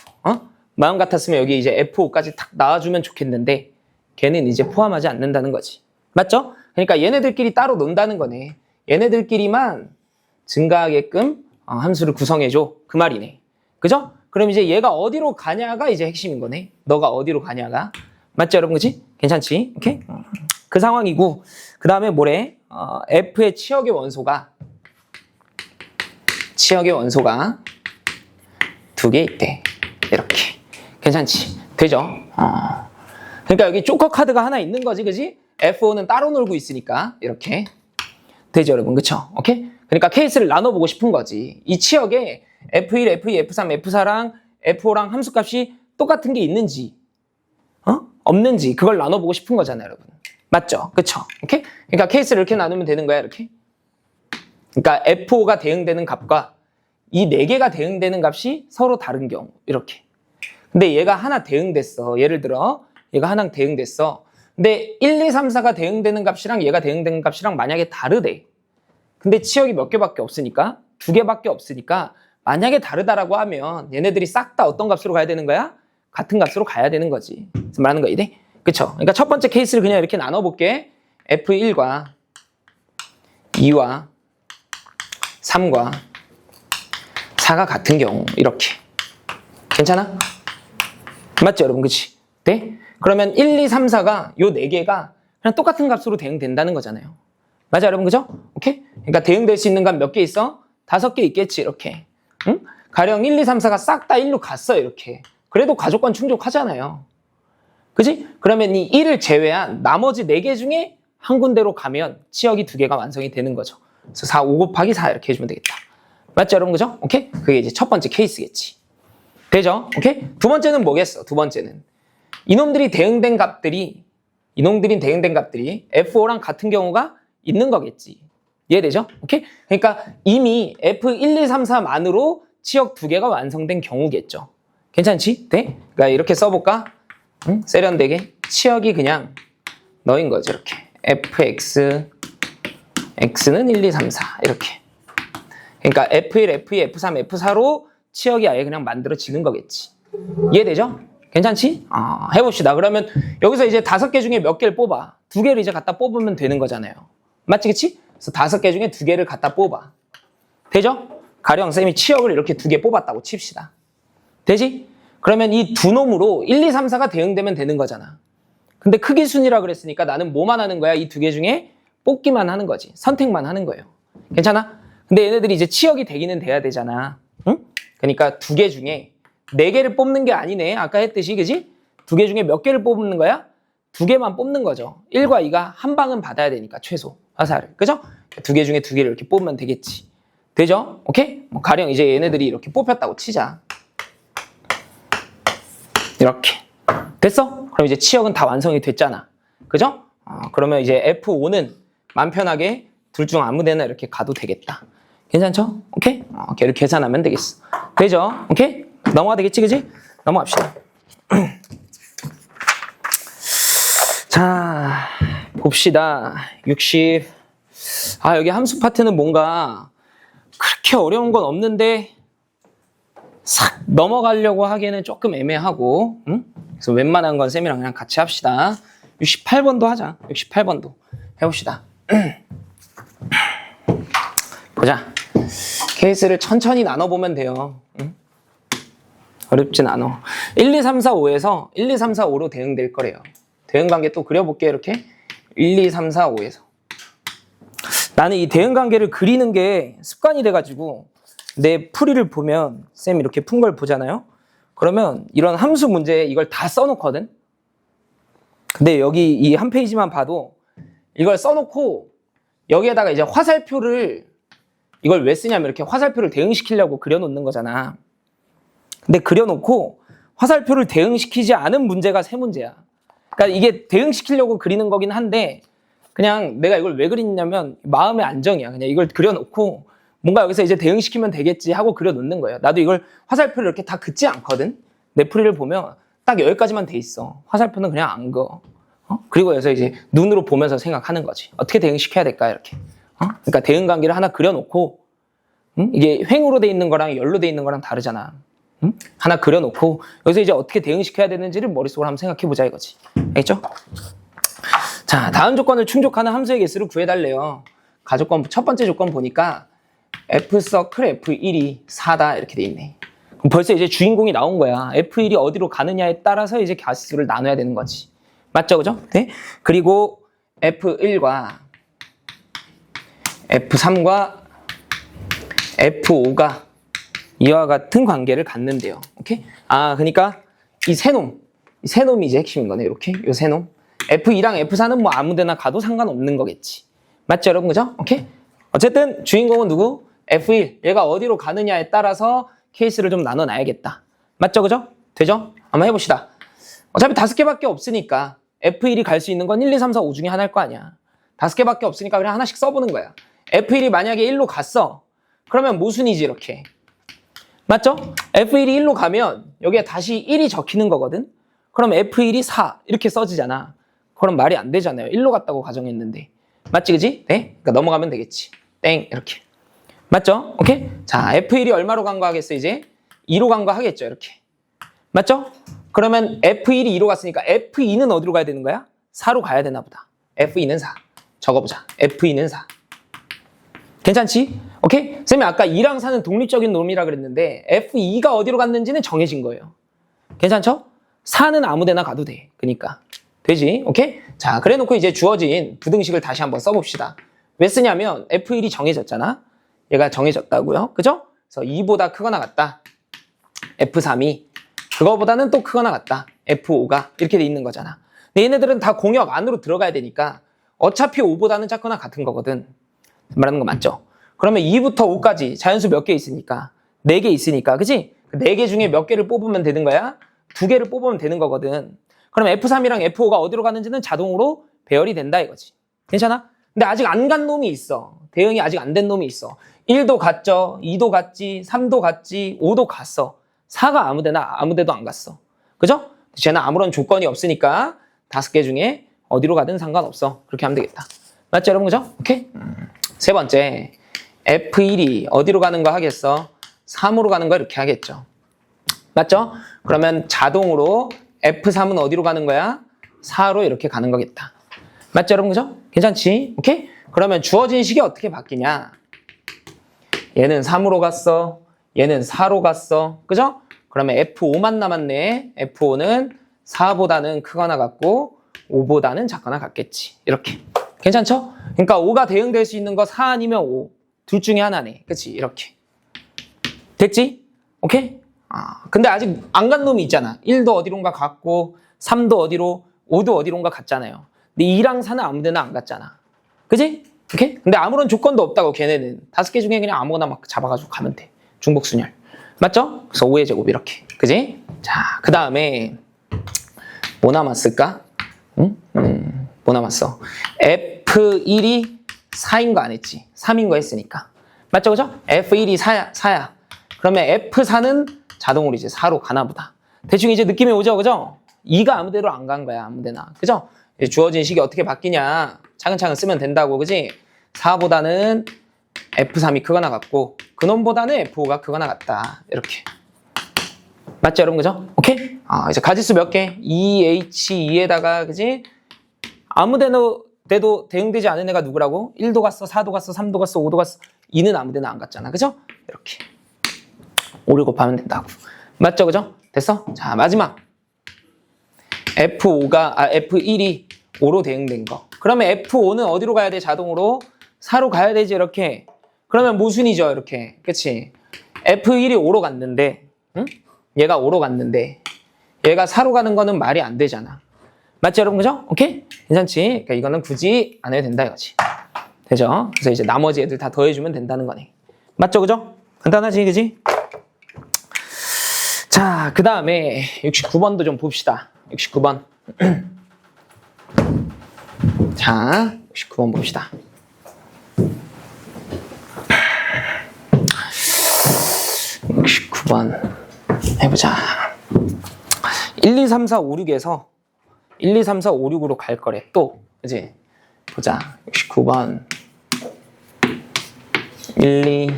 마음 같았으면 여기 이제 F5까지 탁 나와주면 좋겠는데 걔는 이제 포함하지 않는다는 거지. 맞죠? 그러니까 얘네들끼리 따로 논다는 거네. 얘네들끼리만 증가하게끔 함수를 구성해줘. 그 말이네. 그죠? 그럼 이제 얘가 어디로 가냐가 이제 핵심인 거네. 너가 어디로 가냐가. 맞죠, 여러분? 그치? 괜찮지? 오케이? 그 상황이고, 그 다음에 뭐래? F의 치역의 원소가 2개 있대. 이렇게. 괜찮지? 되죠? 그러니까 여기 조커 카드가 하나 있는 거지, 그지? F5는 따로 놀고 있으니까. 이렇게. 되죠, 여러분? 그쵸? 오케이? 그러니까 케이스를 나눠보고 싶은 거지. 이 치역에 F1, F2, F3, F4랑 F5랑 함수값이 똑같은 게 있는지, 없는지, 그걸 나눠보고 싶은 거잖아요, 여러분. 맞죠? 그쵸? 오케이? 그러니까 케이스를 이렇게 나누면 되는 거야, 이렇게. 그러니까 F5가 대응되는 값과 이 4개가 대응되는 값이 서로 다른 경우, 이렇게. 근데 얘가 하나 대응됐어. 예를 들어, 얘가 하나 대응됐어. 근데 1, 2, 3, 4가 대응되는 값이랑 얘가 대응되는 값이랑 만약에 다르대. 근데 치역이 몇 개밖에 없으니까, 2개밖에 없으니까, 만약에 다르다라고 하면 얘네들이 싹 다 어떤 값으로 가야 되는 거야? 같은 값으로 가야 되는 거지. 그래서 말하는 거 이래? 그쵸? 그러니까 첫 번째 케이스를 그냥 이렇게 나눠볼게. F1과 2와 3과 4가 같은 경우 이렇게. 괜찮아? 맞죠, 여러분? 그치? 네? 그러면 1, 2, 3, 4가 요 4개가 그냥 똑같은 값으로 대응된다는 거잖아요. 맞아, 여러분? 그죠? 오케이? 그러니까 대응될 수 있는 값 몇 개 있어? 5개 있겠지, 이렇게. 응? 가령 1, 2, 3, 4가 싹 다 1로 갔어, 이렇게. 그래도 가족권 충족하잖아요. 그지? 그러면 이 1을 제외한 나머지 4개 중에 한 군데로 가면 치역이 2개가 완성이 되는 거죠. 그래서 4, 5 곱하기 4 이렇게 해주면 되겠다. 맞죠, 여러분? 그죠? 오케이? 그게 이제 첫 번째 케이스겠지. 되죠? 오케이? 두 번째는 뭐겠어? 두 번째는. 이놈들이 대응된 값들이 F5랑 같은 경우가 있는 거겠지. 이해되죠? 오케이? 그러니까 이미 F1, 2, 3, 4만으로 치역 2개가 완성된 경우겠죠. 괜찮지? 네? 그러니까 이렇게 써볼까? 응? 세련되게. 치역이 그냥 너인 거죠, 이렇게. fx, x는 1, 2, 3, 4. 이렇게. 그러니까 F1, F2, F3, F4로 치역이 아예 그냥 만들어지는 거겠지. 이해되죠? 괜찮지? 해봅시다. 그러면 여기서 이제 5개 중에 몇 개를 뽑아? 2개를 이제 갖다 뽑으면 되는 거잖아요. 맞지, 그치? 그래서 5개 중에 2개를 갖다 뽑아. 되죠? 가령 쌤이 치역을 이렇게 2개 뽑았다고 칩시다. 되지? 그러면 이 두 놈으로 1, 2, 3, 4가 대응되면 되는 거잖아. 근데 크기 순이라 그랬으니까 나는 뭐만 하는 거야? 이 2개 중에 뽑기만 하는 거지. 선택만 하는 거예요. 괜찮아? 근데 얘네들이 이제 치역이 되기는 돼야 되잖아. 응? 그러니까 2개 중에 4개를 뽑는 게 아니네. 아까 했듯이, 그지? 2개 중에 몇 개를 뽑는 거야? 2개만 뽑는 거죠. 1과 2가 한 방은 받아야 되니까, 최소. 화살을. 그죠? 두 개 중에 두 개를 이렇게 뽑으면 되겠지. 되죠? 오케이? 뭐 가령 이제 얘네들이 이렇게 뽑혔다고 치자. 이렇게. 됐어? 그럼 이제 치역은 다 완성이 됐잖아. 그죠? 그러면 이제 F5는 맘 편하게 둘 중 아무 데나 이렇게 가도 되겠다. 괜찮죠? 오케이? 걔를 계산하면 되겠어. 되죠? 오케이? 넘어가 되겠지, 그지? 넘어갑시다. 자, 봅시다. 60. 여기 함수 파트는 뭔가 그렇게 어려운 건 없는데 싹 넘어가려고 하기에는 조금 애매하고, 응? 그래서 웬만한 건 쌤이랑 그냥 같이 합시다. 68번도 하자. 68번도 해봅시다. 보자. 케이스를 천천히 나눠보면 돼요. 응? 어렵진 않아. 1, 2, 3, 4, 5에서 1, 2, 3, 4, 5로 대응될 거래요. 대응관계 또 그려볼게요. 이렇게 1, 2, 3, 4, 5에서 나는 이 대응관계를 그리는 게 습관이 돼가지고 내 풀이를 보면 쌤 이렇게 푼 걸 보잖아요. 그러면 이런 함수 문제에 이걸 다 써놓거든. 근데 여기 이 한 페이지만 봐도 이걸 써놓고 여기에다가 이제 화살표를 이걸 왜 쓰냐면 이렇게 화살표를 대응시키려고 그려놓는 거잖아. 근데 그려놓고 화살표를 대응시키지 않은 문제가 세 문제야. 그러니까 이게 대응시키려고 그리는 거긴 한데 그냥 내가 이걸 왜 그리냐면 마음의 안정이야. 그냥 이걸 그려놓고 뭔가 여기서 이제 대응시키면 되겠지 하고 그려놓는 거예요. 나도 이걸 화살표를 이렇게 다 긋지 않거든. 내 풀이를 보면 딱 여기까지만 돼 있어. 화살표는 그냥 안 그어. 그리고 여기서 이제 눈으로 보면서 생각하는 거지. 어떻게 대응시켜야 될까 이렇게. 그러니까 대응관계를 하나 그려놓고 이게 횡으로 돼 있는 거랑 열로 돼 있는 거랑 다르잖아. 하나 그려놓고 여기서 이제 어떻게 대응시켜야 되는지를 머릿속으로 한번 생각해보자 이거지. 알겠죠? 자, 다음 조건을 충족하는 함수의 개수를 구해달래요. 가조건 첫 번째 조건 보니까 F서클 F1이 4다 이렇게 돼 있네. 그럼 벌써 이제 주인공이 나온 거야. F1이 어디로 가느냐에 따라서 이제 가수를 나눠야 되는 거지. 맞죠? 그죠? 네? 그리고 F1과 F3과 F5가 이와 같은 관계를 갖는데요. 오케이? 그러니까 이 세 놈이 이제 핵심인 거네. 이렇게 요 세 놈. F2랑 F4는 뭐 아무데나 가도 상관없는 거겠지. 맞죠, 여러분? 그죠? 오케이? 어쨌든 주인공은 누구? F1. 얘가 어디로 가느냐에 따라서 케이스를 좀 나눠놔야겠다. 맞죠, 그죠? 되죠? 한번 해봅시다. 어차피 5개밖에 없으니까 F1이 갈 수 있는 건 1, 2, 3, 4, 5 중에 하나일 거 아니야. 5개밖에 없으니까 그냥 하나씩 써보는 거야. F1이 만약에 1로 갔어. 그러면 모순이지 이렇게. 맞죠? F1이 1로 가면 여기에 다시 1이 적히는 거거든. 그럼 F1이 4 이렇게 써지잖아. 그럼 말이 안 되잖아요. 1로 갔다고 가정했는데. 맞지 그지? 네? 그러니까 넘어가면 되겠지. 땡 이렇게. 맞죠? 오케이? 자, F1이 얼마로 간 거 하겠어 이제? 2로 간 거 하겠죠 이렇게. 맞죠? 그러면 F1이 2로 갔으니까 F2는 어디로 가야 되는 거야? 4로 가야 되나 보다. F2는 4. 적어보자. F2는 4. 괜찮지? 오케이? 쌤이 아까 2랑 4는 독립적인 놈이라 그랬는데 F2가 어디로 갔는지는 정해진 거예요. 괜찮죠? 4는 아무데나 가도 돼. 그러니까. 되지? 오케이? 자, 그래 놓고 이제 주어진 부등식을 다시 한번 써봅시다. 왜 쓰냐면 F1이 정해졌잖아. 얘가 정해졌다고요. 그죠? 그래서 2보다 크거나 같다. F3이 그거보다는 또 크거나 같다. F5가 이렇게 돼 있는 거잖아. 근데 얘네들은 다 공역 안으로 들어가야 되니까 어차피 5보다는 작거나 같은 거거든. 말하는 거 맞죠? 그러면 2부터 5까지 자연수 몇 개 있으니까 4개 있으니까 그치? 4개 중에 몇 개를 뽑으면 되는 거야? 2개를 뽑으면 되는 거거든. 그럼 F3이랑 F5가 어디로 가는지는 자동으로 배열이 된다 이거지. 괜찮아? 근데 아직 안 간 놈이 있어. 대응이 아직 안 된 놈이 있어. 1도 갔죠. 2도 갔지. 3도 갔지. 5도 갔어. 4가 아무데도 안 갔어. 그죠? 쟤는 아무런 조건이 없으니까 5개 중에 어디로 가든 상관없어. 그렇게 하면 되겠다. 맞죠 여러분? 그죠? 오케이? 세 번째 F1이 어디로 가는 거 하겠어? 3으로 가는 거 이렇게 하겠죠. 맞죠? 그러면 자동으로 F3은 어디로 가는 거야? 4로 이렇게 가는 거겠다. 맞죠 여러분? 그죠? 괜찮지? 오케이? 그러면 주어진 식이 어떻게 바뀌냐? 얘는 3으로 갔어. 얘는 4로 갔어. 그죠? 그러면 F5만 남았네. F5는 4보다는 크거나 같고 5보다는 작거나 같겠지. 이렇게. 괜찮죠? 그러니까 5가 대응될 수 있는 거 4 아니면 5. 둘 중에 하나네. 그치? 이렇게. 됐지? 오케이? 근데 아직 안 간 놈이 있잖아. 1도 어디론가 갔고 3도 어디로 5도 어디론가 갔잖아요. 근데 2랑 4는 아무 데나 안 갔잖아. 그치? 오케이? 근데 아무런 조건도 없다고 걔네는 5개 중에 그냥 아무거나 막 잡아가지고 가면 돼. 중복순열. 맞죠? 그래서 5의 제곱 이렇게. 그지? 자, 그 다음에 뭐 남았을까? 응? 뭐 남았어? F1이 4인 거 안 했지? 3인 거 했으니까. 맞죠? 그죠? F1이 4야. 그러면 F4는 자동으로 이제 4로 가나 보다. 대충 이제 느낌이 오죠? 그죠? 2가 아무 데로 안 간 거야. 아무 데나. 그죠? 주어진 식이 어떻게 바뀌냐? 차근차근 쓰면 된다고. 그지? 4보다는 F3이 크거나 같고 그놈보다는 F5가 크거나 같다. 이렇게. 맞죠? 여러분 그죠? 오케이? 이제 가지수 몇 개? 2H2에다가 그지? 아무 데도 대응되지 않은 애가 누구라고? 1도 갔어, 4도 갔어, 3도 갔어, 5도 갔어. 2는 아무 데나 안 갔잖아. 그죠? 이렇게. 5를 곱하면 된다고. 맞죠? 그죠? 됐어? 자, 마지막. F1이 5로 대응된 거. 그러면 F5는 어디로 가야 돼? 자동으로? 4로 가야 되지, 이렇게. 그러면 모순이죠, 이렇게. 그치? F1이 5로 갔는데, 응? 얘가 5로 갔는데, 얘가 4로 가는 거는 말이 안 되잖아. 맞죠, 여러분? 그죠? 오케이? 괜찮지? 그러니까 이거는 굳이 안 해도 된다, 이거지. 되죠? 그래서 이제 나머지 애들 다 더해주면 된다는 거네. 맞죠, 그죠? 간단하지, 그지? 자, 그 다음에 69번도 좀 봅시다. 69번. 자, 69번 봅시다. 69번 해보자. 1, 2, 3, 4, 5, 6에서 1, 2, 3, 4, 5, 6으로 갈 거래. 또, 그지? 보자. 69번. 1, 2,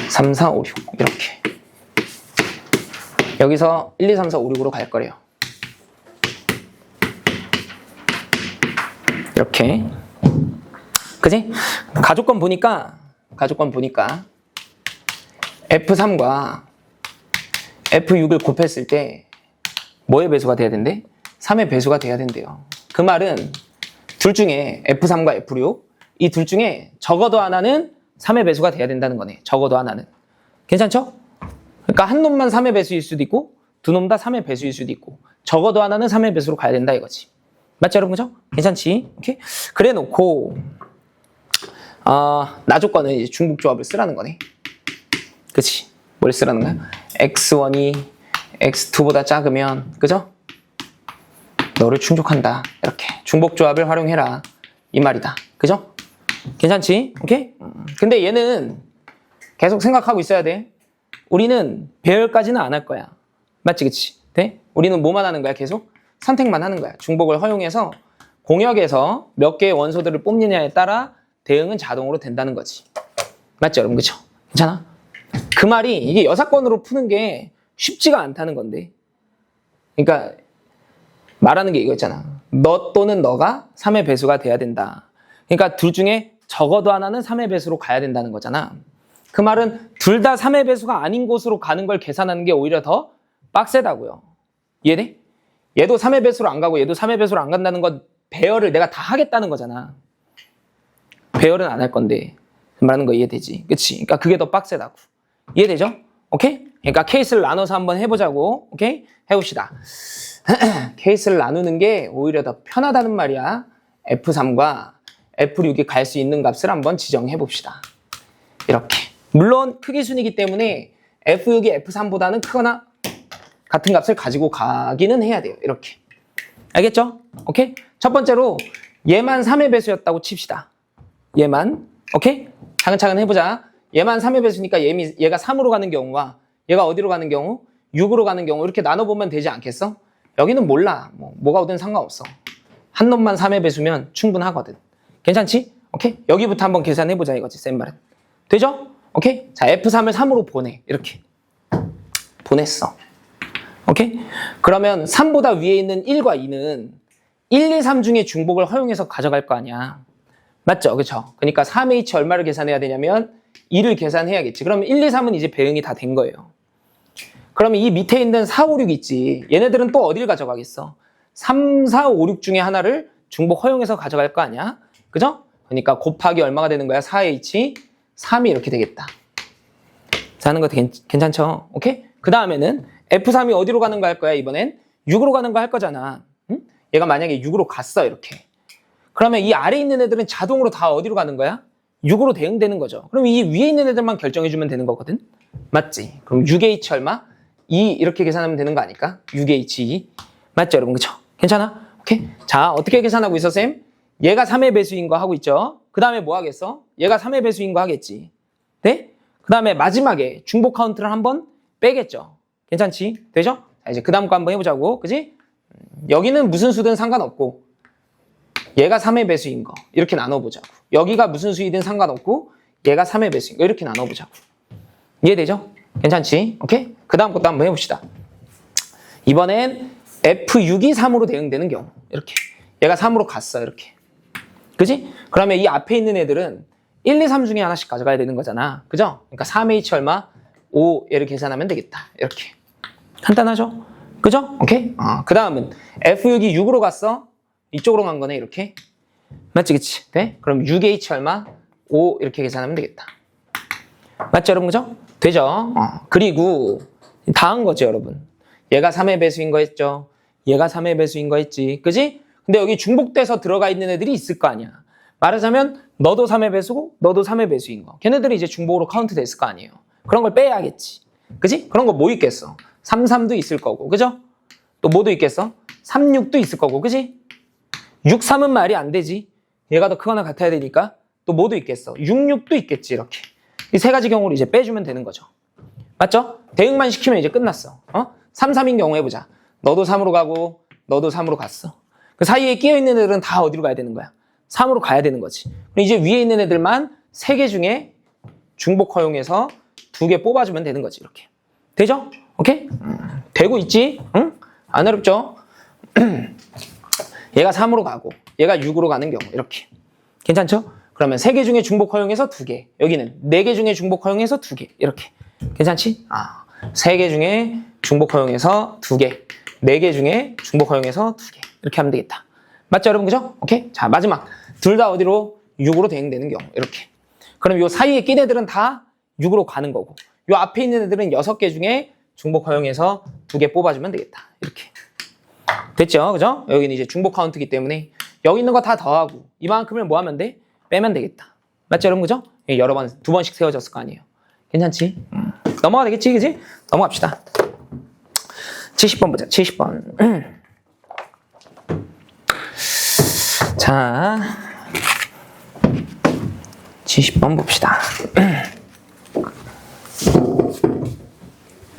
3, 4, 5, 6. 이렇게. 여기서 1, 2, 3, 4, 5, 6으로 갈 거래요. 이렇게. 그지? 가족권 보니까 F3과 F6을 곱했을 때 뭐의 배수가 돼야 된대? 3의 배수가 돼야 된대요. 그 말은 둘 중에 F3과 F6 이 둘 중에 적어도 하나는 3의 배수가 돼야 된다는 거네. 적어도 하나는. 괜찮죠? 그러니까 한 놈만 3의 배수일 수도 있고 두 놈 다 3의 배수일 수도 있고 적어도 하나는 3의 배수로 가야 된다 이거지. 맞죠 여러분? 그죠? 괜찮지? 오케이? 그래 놓고 나 조건은 이제 중복조합을 쓰라는 거네. 그치? 뭘 쓰라는 거야? X1이 X2보다 작으면 그죠? 너를 충족한다. 이렇게 중복조합을 활용해라. 이 말이다. 그죠? 괜찮지? 오케이? 근데 얘는 계속 생각하고 있어야 돼. 우리는 배열까지는 안 할 거야. 맞지? 그치? 돼? 우리는 뭐만 하는 거야? 계속? 선택만 하는 거야. 중복을 허용해서 공역에서 몇 개의 원소들을 뽑느냐에 따라 대응은 자동으로 된다는 거지. 맞죠? 여러분? 그쵸? 괜찮아? 그 말이 이게 여사건으로 푸는 게 쉽지가 않다는 건데. 그러니까 말하는 게 이거 있잖아. 너 또는 너가 3의 배수가 돼야 된다. 그러니까 둘 중에 적어도 하나는 3의 배수로 가야 된다는 거잖아. 그 말은 둘 다 3의 배수가 아닌 곳으로 가는 걸 계산하는 게 오히려 더 빡세다고요. 이해돼? 얘도 3의 배수로 안 가고 얘도 3의 배수로 안 간다는 건 배열을 내가 다 하겠다는 거잖아. 배열은 안 할 건데 말하는 거 이해되지? 그치? 그러니까 그게 더 빡세다고. 이해되죠? 오케이? 그러니까 케이스를 나눠서 한번 해보자고. 오케이? 해봅시다. 케이스를 나누는 게 오히려 더 편하다는 말이야. F3과 F6이 갈 수 있는 값을 한번 지정해 봅시다. 이렇게. 물론 크기 순이기 때문에 F6이 F3보다는 크거나 같은 값을 가지고 가기는 해야 돼요. 이렇게. 알겠죠? 오케이? 첫 번째로 얘만 3의 배수였다고 칩시다. 얘만. 오케이? 차근차근 해보자. 얘만 3의 배수니까 얘가 3으로 가는 경우와 얘가 어디로 가는 경우? 6으로 가는 경우 이렇게 나눠보면 되지 않겠어? 여기는 몰라. 뭐가 오든 상관없어. 한 놈만 3의 배수면 충분하거든. 괜찮지? 오케이? 여기부터 한번 계산해보자 이거지. 센 말은. 되죠? 오케이? 자, F3을 3으로 보내. 이렇게. 보냈어. 오케이? 그러면 3보다 위에 있는 1과 2는 1, 2, 3 중에 중복을 허용해서 가져갈 거 아니야. 맞죠? 그쵸? 그러니까 3H 얼마를 계산해야 되냐면 2를 계산해야겠지. 그러면 1, 2, 3은 이제 배응이 다 된 거예요. 그러면 이 밑에 있는 4, 5, 6 있지. 얘네들은 또 어딜 가져가겠어? 3, 4, 5, 6 중에 하나를 중복 허용해서 가져갈 거 아니야? 그죠? 그러니까 곱하기 얼마가 되는 거야? 4H, 3이 이렇게 되겠다. 자, 하는 거 괜찮죠? 오케이? 그 다음에는 F3이 어디로 가는 거 할 거야, 이번엔? 6으로 가는 거 할 거잖아. 응? 얘가 만약에 6으로 갔어, 이렇게. 그러면 이 아래에 있는 애들은 자동으로 다 어디로 가는 거야? 6으로 대응되는 거죠. 그럼 이 위에 있는 애들만 결정해주면 되는 거거든. 맞지? 그럼 6H 얼마? 2 이렇게 계산하면 되는 거 아닐까? 6H 2. 맞죠, 여러분? 그쵸? 괜찮아? 오케이. 자, 어떻게 계산하고 있어, 쌤? 얘가 3의 배수인 거 하고 있죠? 그 다음에 뭐 하겠어? 얘가 3의 배수인 거 하겠지. 네? 그 다음에 마지막에 중복 카운트를 한번 빼겠죠. 괜찮지? 되죠? 자, 이제 그 다음 거 한번 해보자고. 그지? 여기는 무슨 수든 상관없고, 얘가 3의 배수인 거. 이렇게 나눠보자고. 여기가 무슨 수이든 상관없고, 얘가 3의 배수인 거. 이렇게 나눠보자고. 이해되죠? 괜찮지? 오케이? 그 다음 것도 한번 해봅시다. 이번엔 F6이 3으로 대응되는 경우. 이렇게. 얘가 3으로 갔어. 이렇게. 그지? 그러면 이 앞에 있는 애들은 1, 2, 3 중에 하나씩 가져가야 되는 거잖아. 그죠? 그러니까 3H 얼마? 5 얘를 계산하면 되겠다. 이렇게. 간단하죠? 그죠? 오케이? 그 다음은 F6이 6으로 갔어? 이쪽으로 간 거네. 이렇게. 맞지? 그치? 네? 그럼 6H 얼마? 5 이렇게 계산하면 되겠다. 맞죠, 여러분? 그죠? 되죠? 그리고 다 한 거죠, 여러분. 얘가 3의 배수인 거 했죠? 얘가 3의 배수인 거 했지. 그지? 근데 여기 중복돼서 들어가 있는 애들이 있을 거 아니야. 말하자면 너도 3의 배수고 너도 3의 배수인 거. 걔네들이 이제 중복으로 카운트 됐을 거 아니에요. 그런 걸 빼야겠지. 그지? 그런 거 뭐 있겠어? 3, 3도 있을 거고. 그죠? 또 뭐도 있겠어? 3, 6도 있을 거고. 그지? 6, 3은 말이 안 되지. 얘가 더 크거나 같아야 되니까. 또 뭐도 있겠어? 6, 6도 있겠지. 이렇게. 이 세 가지 경우를 이제 빼주면 되는 거죠. 맞죠? 대응만 시키면 이제 끝났어. 3, 3인 경우 해보자. 너도 3으로 가고 너도 3으로 갔어. 그 사이에 끼어있는 애들은 다 어디로 가야 되는 거야? 3으로 가야 되는 거지. 그럼 이제 위에 있는 애들만 3개 중에 중복 허용해서 2개 뽑아주면 되는 거지. 이렇게. 되죠? 오케이? 되고 있지? 응? 안 어렵죠? 얘가 3으로 가고 얘가 6으로 가는 경우 이렇게. 괜찮죠? 그러면 3개 중에 중복 허용해서 2개. 여기는 4개 중에 중복 허용해서 2개. 이렇게. 괜찮지? 3개 중에 중복 허용해서 2개. 4개 중에 중복 허용해서 2개. 이렇게 하면 되겠다. 맞죠, 여러분? 그죠? 오케이? 자, 마지막. 둘 다 어디로? 6으로 대응되는 경우. 이렇게. 그럼 요 사이에 낀 애들은 다 6으로 가는 거고. 요 앞에 있는 애들은 6개 중에 중복 허용해서 2개 뽑아주면 되겠다. 이렇게. 됐죠? 그죠? 여기는 이제 중복 카운트이기 때문에 여기 있는 거 다 더하고 이만큼을 뭐 하면 돼? 빼면 되겠다. 맞죠, 여러분? 그죠? 여러 번, 2번씩 세워졌을 거 아니에요. 괜찮지? 넘어가 되겠지, 그지? 넘어갑시다. 70번 보자, 70번. 자, 70번 봅시다.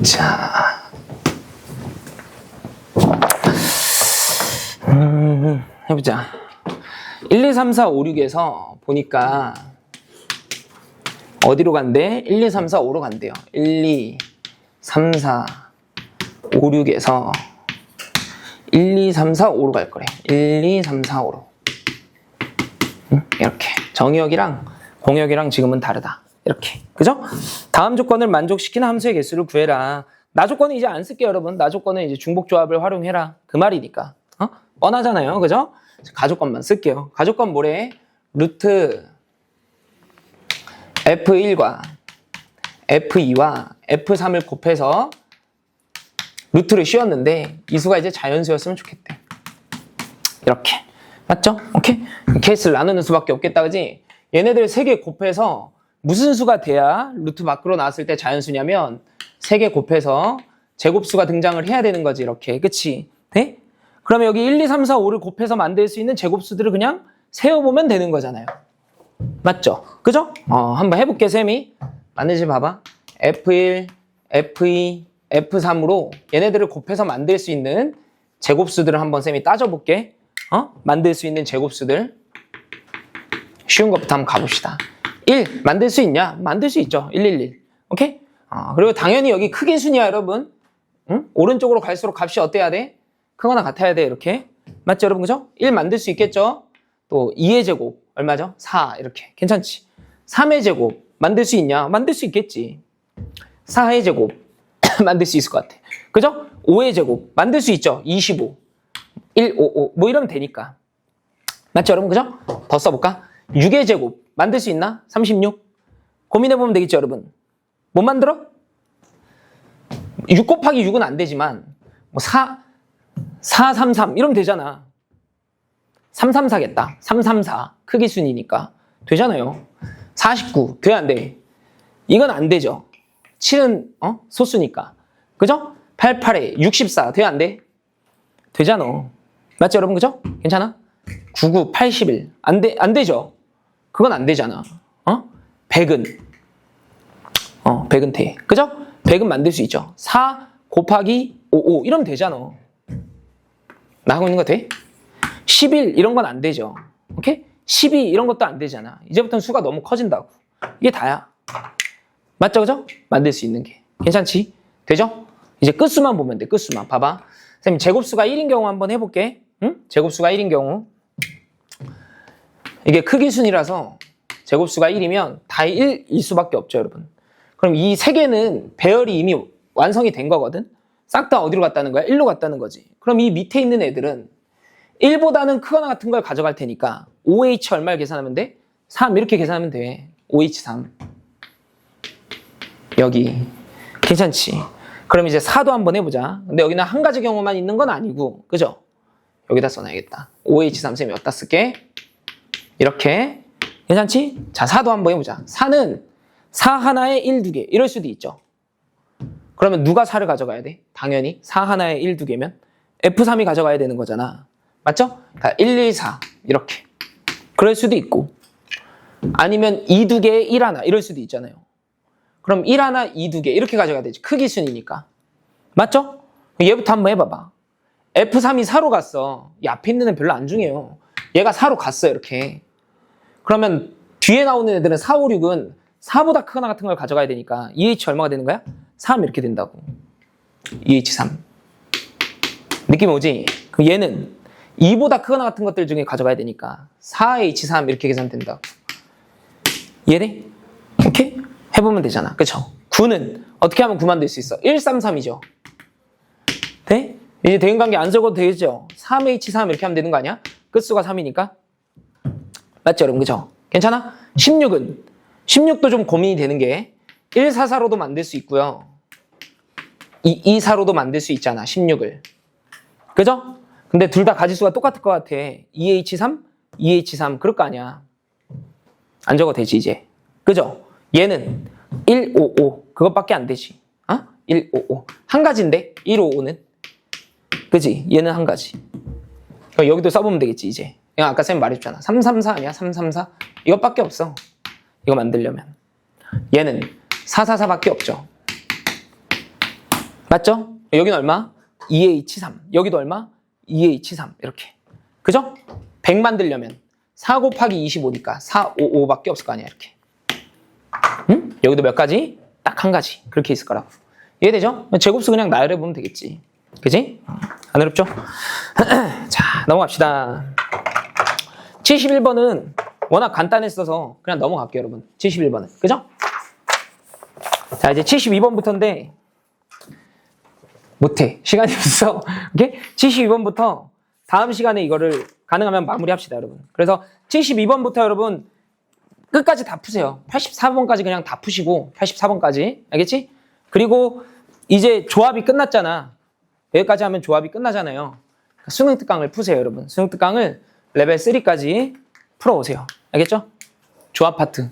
자, 해보자. 1, 2, 3, 4, 5, 6에서 보니까 어디로 간대? 1, 2, 3, 4, 5로 간대요. 1, 2, 3, 4, 5, 6에서 1, 2, 3, 4, 5로 갈 거래. 1, 2, 3, 4, 5로. 이렇게. 정의역이랑 공역이랑 지금은 다르다. 이렇게. 그죠? 다음 조건을 만족시키는 함수의 개수를 구해라. 나 조건은 이제 안 쓸게요, 여러분. 나 조건은 이제 중복조합을 활용해라. 그 말이니까. 뻔하잖아요. 그죠? 가조건만 쓸게요. 가조건 뭐래? 루트 F1과 F2와 F3을 곱해서 루트를 씌웠는데 이 수가 이제 자연수였으면 좋겠대. 이렇게. 맞죠? 오케이? 케이스를 나누는 수밖에 없겠다. 그지? 얘네들 3개 곱해서 무슨 수가 돼야 루트 밖으로 나왔을 때 자연수냐면 3개 곱해서 제곱수가 등장을 해야 되는 거지. 이렇게. 그치? 네? 그러면 여기 1, 2, 3, 4, 5를 곱해서 만들 수 있는 제곱수들을 그냥 세워보면 되는 거잖아요. 맞죠? 그죠? 한번 해볼게, 쌤이. 만들지 봐봐. F1, F2, F3으로 얘네들을 곱해서 만들 수 있는 제곱수들을 한번 쌤이 따져볼게. 만들 수 있는 제곱수들. 쉬운 것부터 한번 가봅시다. 1, 만들 수 있냐? 만들 수 있죠. 1, 1, 1. 오케이? 그리고 당연히 여기 크기 순이야, 여러분. 응? 오른쪽으로 갈수록 값이 어때야 돼? 크거나 같아야 돼, 이렇게. 맞죠, 여러분? 그죠? 1 만들 수 있겠죠? 또 2의 제곱, 얼마죠? 4, 이렇게. 괜찮지? 3의 제곱, 만들 수 있냐? 만들 수 있겠지. 4의 제곱, 만들 수 있을 것 같아. 그죠? 5의 제곱, 만들 수 있죠? 25. 1, 5, 5. 뭐 이러면 되니까. 맞죠, 여러분? 그죠? 더 써볼까? 6의 제곱, 만들 수 있나? 36. 고민해보면 되겠죠, 여러분? 못 만들어? 6 곱하기 6은 안 되지만, 뭐 4, 3, 3 이러면 되잖아. 334겠다. 334. 크기 순이니까. 되잖아요. 49. 돼, 안 돼? 이건 안 되죠. 7은, 소수니까. 그죠? 88에 64. 돼, 안 돼? 되잖아. 맞죠, 여러분? 그죠? 괜찮아? 99, 81. 안 되죠? 그건 안 되잖아. 100은. 100은 돼. 그죠? 100은 만들 수 있죠. 4 곱하기 55. 이러면 되잖아. 나하고 있는 거 돼? 11 이런 건 안 되죠. 오케이? 12 이런 것도 안 되잖아. 이제부터는 수가 너무 커진다고. 이게 다야. 맞죠? 그죠? 만들 수 있는 게. 괜찮지? 되죠? 이제 끝수만 보면 돼. 끝수만. 봐봐. 선생님 제곱수가 1인 경우 한번 해볼게. 응? 제곱수가 1인 경우. 이게 크기 순이라서 제곱수가 1이면 다 1일 수밖에 없죠, 여러분. 그럼 이 세 개는 배열이 이미 완성이 된 거거든? 싹 다 어디로 갔다는 거야? 1로 갔다는 거지. 그럼 이 밑에 있는 애들은 1보다는 크거나 같은 걸 가져갈 테니까 5H 얼마를 계산하면 돼? 3 이렇게 계산하면 돼. 5H3. 여기. 괜찮지? 그럼 이제 4도 한번 해보자. 근데 여기는 한 가지 경우만 있는 건 아니고, 그죠? 여기다 써놔야겠다. 5H3 쌤이 여기다 쓸게. 이렇게. 괜찮지? 자, 4도 한번 해보자. 4는 4 하나에 1, 2개. 이럴 수도 있죠. 그러면 누가 4를 가져가야 돼? 당연히 4 하나에 1, 2개면 F3이 가져가야 되는 거잖아. 맞죠? 그러니까 1, 2, 4 이렇게. 그럴 수도 있고 아니면 2, 2개에 1 하나 이럴 수도 있잖아요. 그럼 1 하나, 2, 2개 이렇게 가져가야 되지. 크기 순이니까. 맞죠? 얘부터 한번 해봐봐. F3이 4로 갔어. 이 앞에 있는 애는 별로 안 중요해요. 얘가 4로 갔어 이렇게. 그러면 뒤에 나오는 애들은 4, 5, 6은 4보다 크거나 같은 걸 가져가야 되니까 2H 얼마가 되는 거야? 3 이렇게 된다고. 2H3. 느낌 오지? 그럼 얘는 2보다 크거나 같은 것들 중에 가져가야 되니까 4H3 이렇게 계산된다고. 이해돼? 오케이? 해보면 되잖아. 그쵸? 9는 어떻게 하면 9 만들 수 있어? 133이죠. 돼? 이제 대응관계 안 적어도 되겠죠? 3H3 이렇게 하면 되는 거 아니야? 끝수가 3이니까. 맞죠, 여러분? 그죠? 괜찮아? 16은 16도 좀 고민이 되는 게 144로도 만들 수 있고요. 224로도 만들 수 있잖아. 16을. 그죠? 근데 둘 다 가지수가 똑같을 것 같아. 2H3, 2H3 그럴 거 아니야. 안 적어도 되지 이제. 그죠? 얘는 155 그것밖에 안 되지. 155 한 가지인데 155는 그지? 얘는 한 가지. 여기도 써보면 되겠지 이제. 아까 쌤 말했잖아. 334 아니야? 334 이것밖에 없어. 이거 만들려면 얘는 444밖에 없죠. 맞죠? 여기는 얼마? 2H3 여기도 얼마? 2H3 이렇게. 그죠? 100 만들려면 4 곱하기 25니까 455밖에 없을 거 아니야 이렇게. 응? 여기도 몇 가지? 딱 한 가지. 그렇게 있을 거라고. 이해되죠? 제곱수 그냥 나열해보면 되겠지. 그지? 안 어렵죠? 자, 넘어갑시다. 71번은 워낙 간단했어서 그냥 넘어갈게요, 여러분. 71번은. 그죠? 자, 이제 72번부터인데 못해. 시간이 없어. 오케이? 72번부터 다음 시간에 이거를 가능하면 마무리합시다, 여러분. 그래서 72번부터 여러분 끝까지 다 푸세요. 84번까지 그냥 다 푸시고 84번까지. 알겠지? 그리고 이제 조합이 끝났잖아. 여기까지 하면 조합이 끝나잖아요. 수능 특강을 푸세요, 여러분. 수능 특강을 레벨 3까지 풀어오세요. 알겠죠? 조합 파트.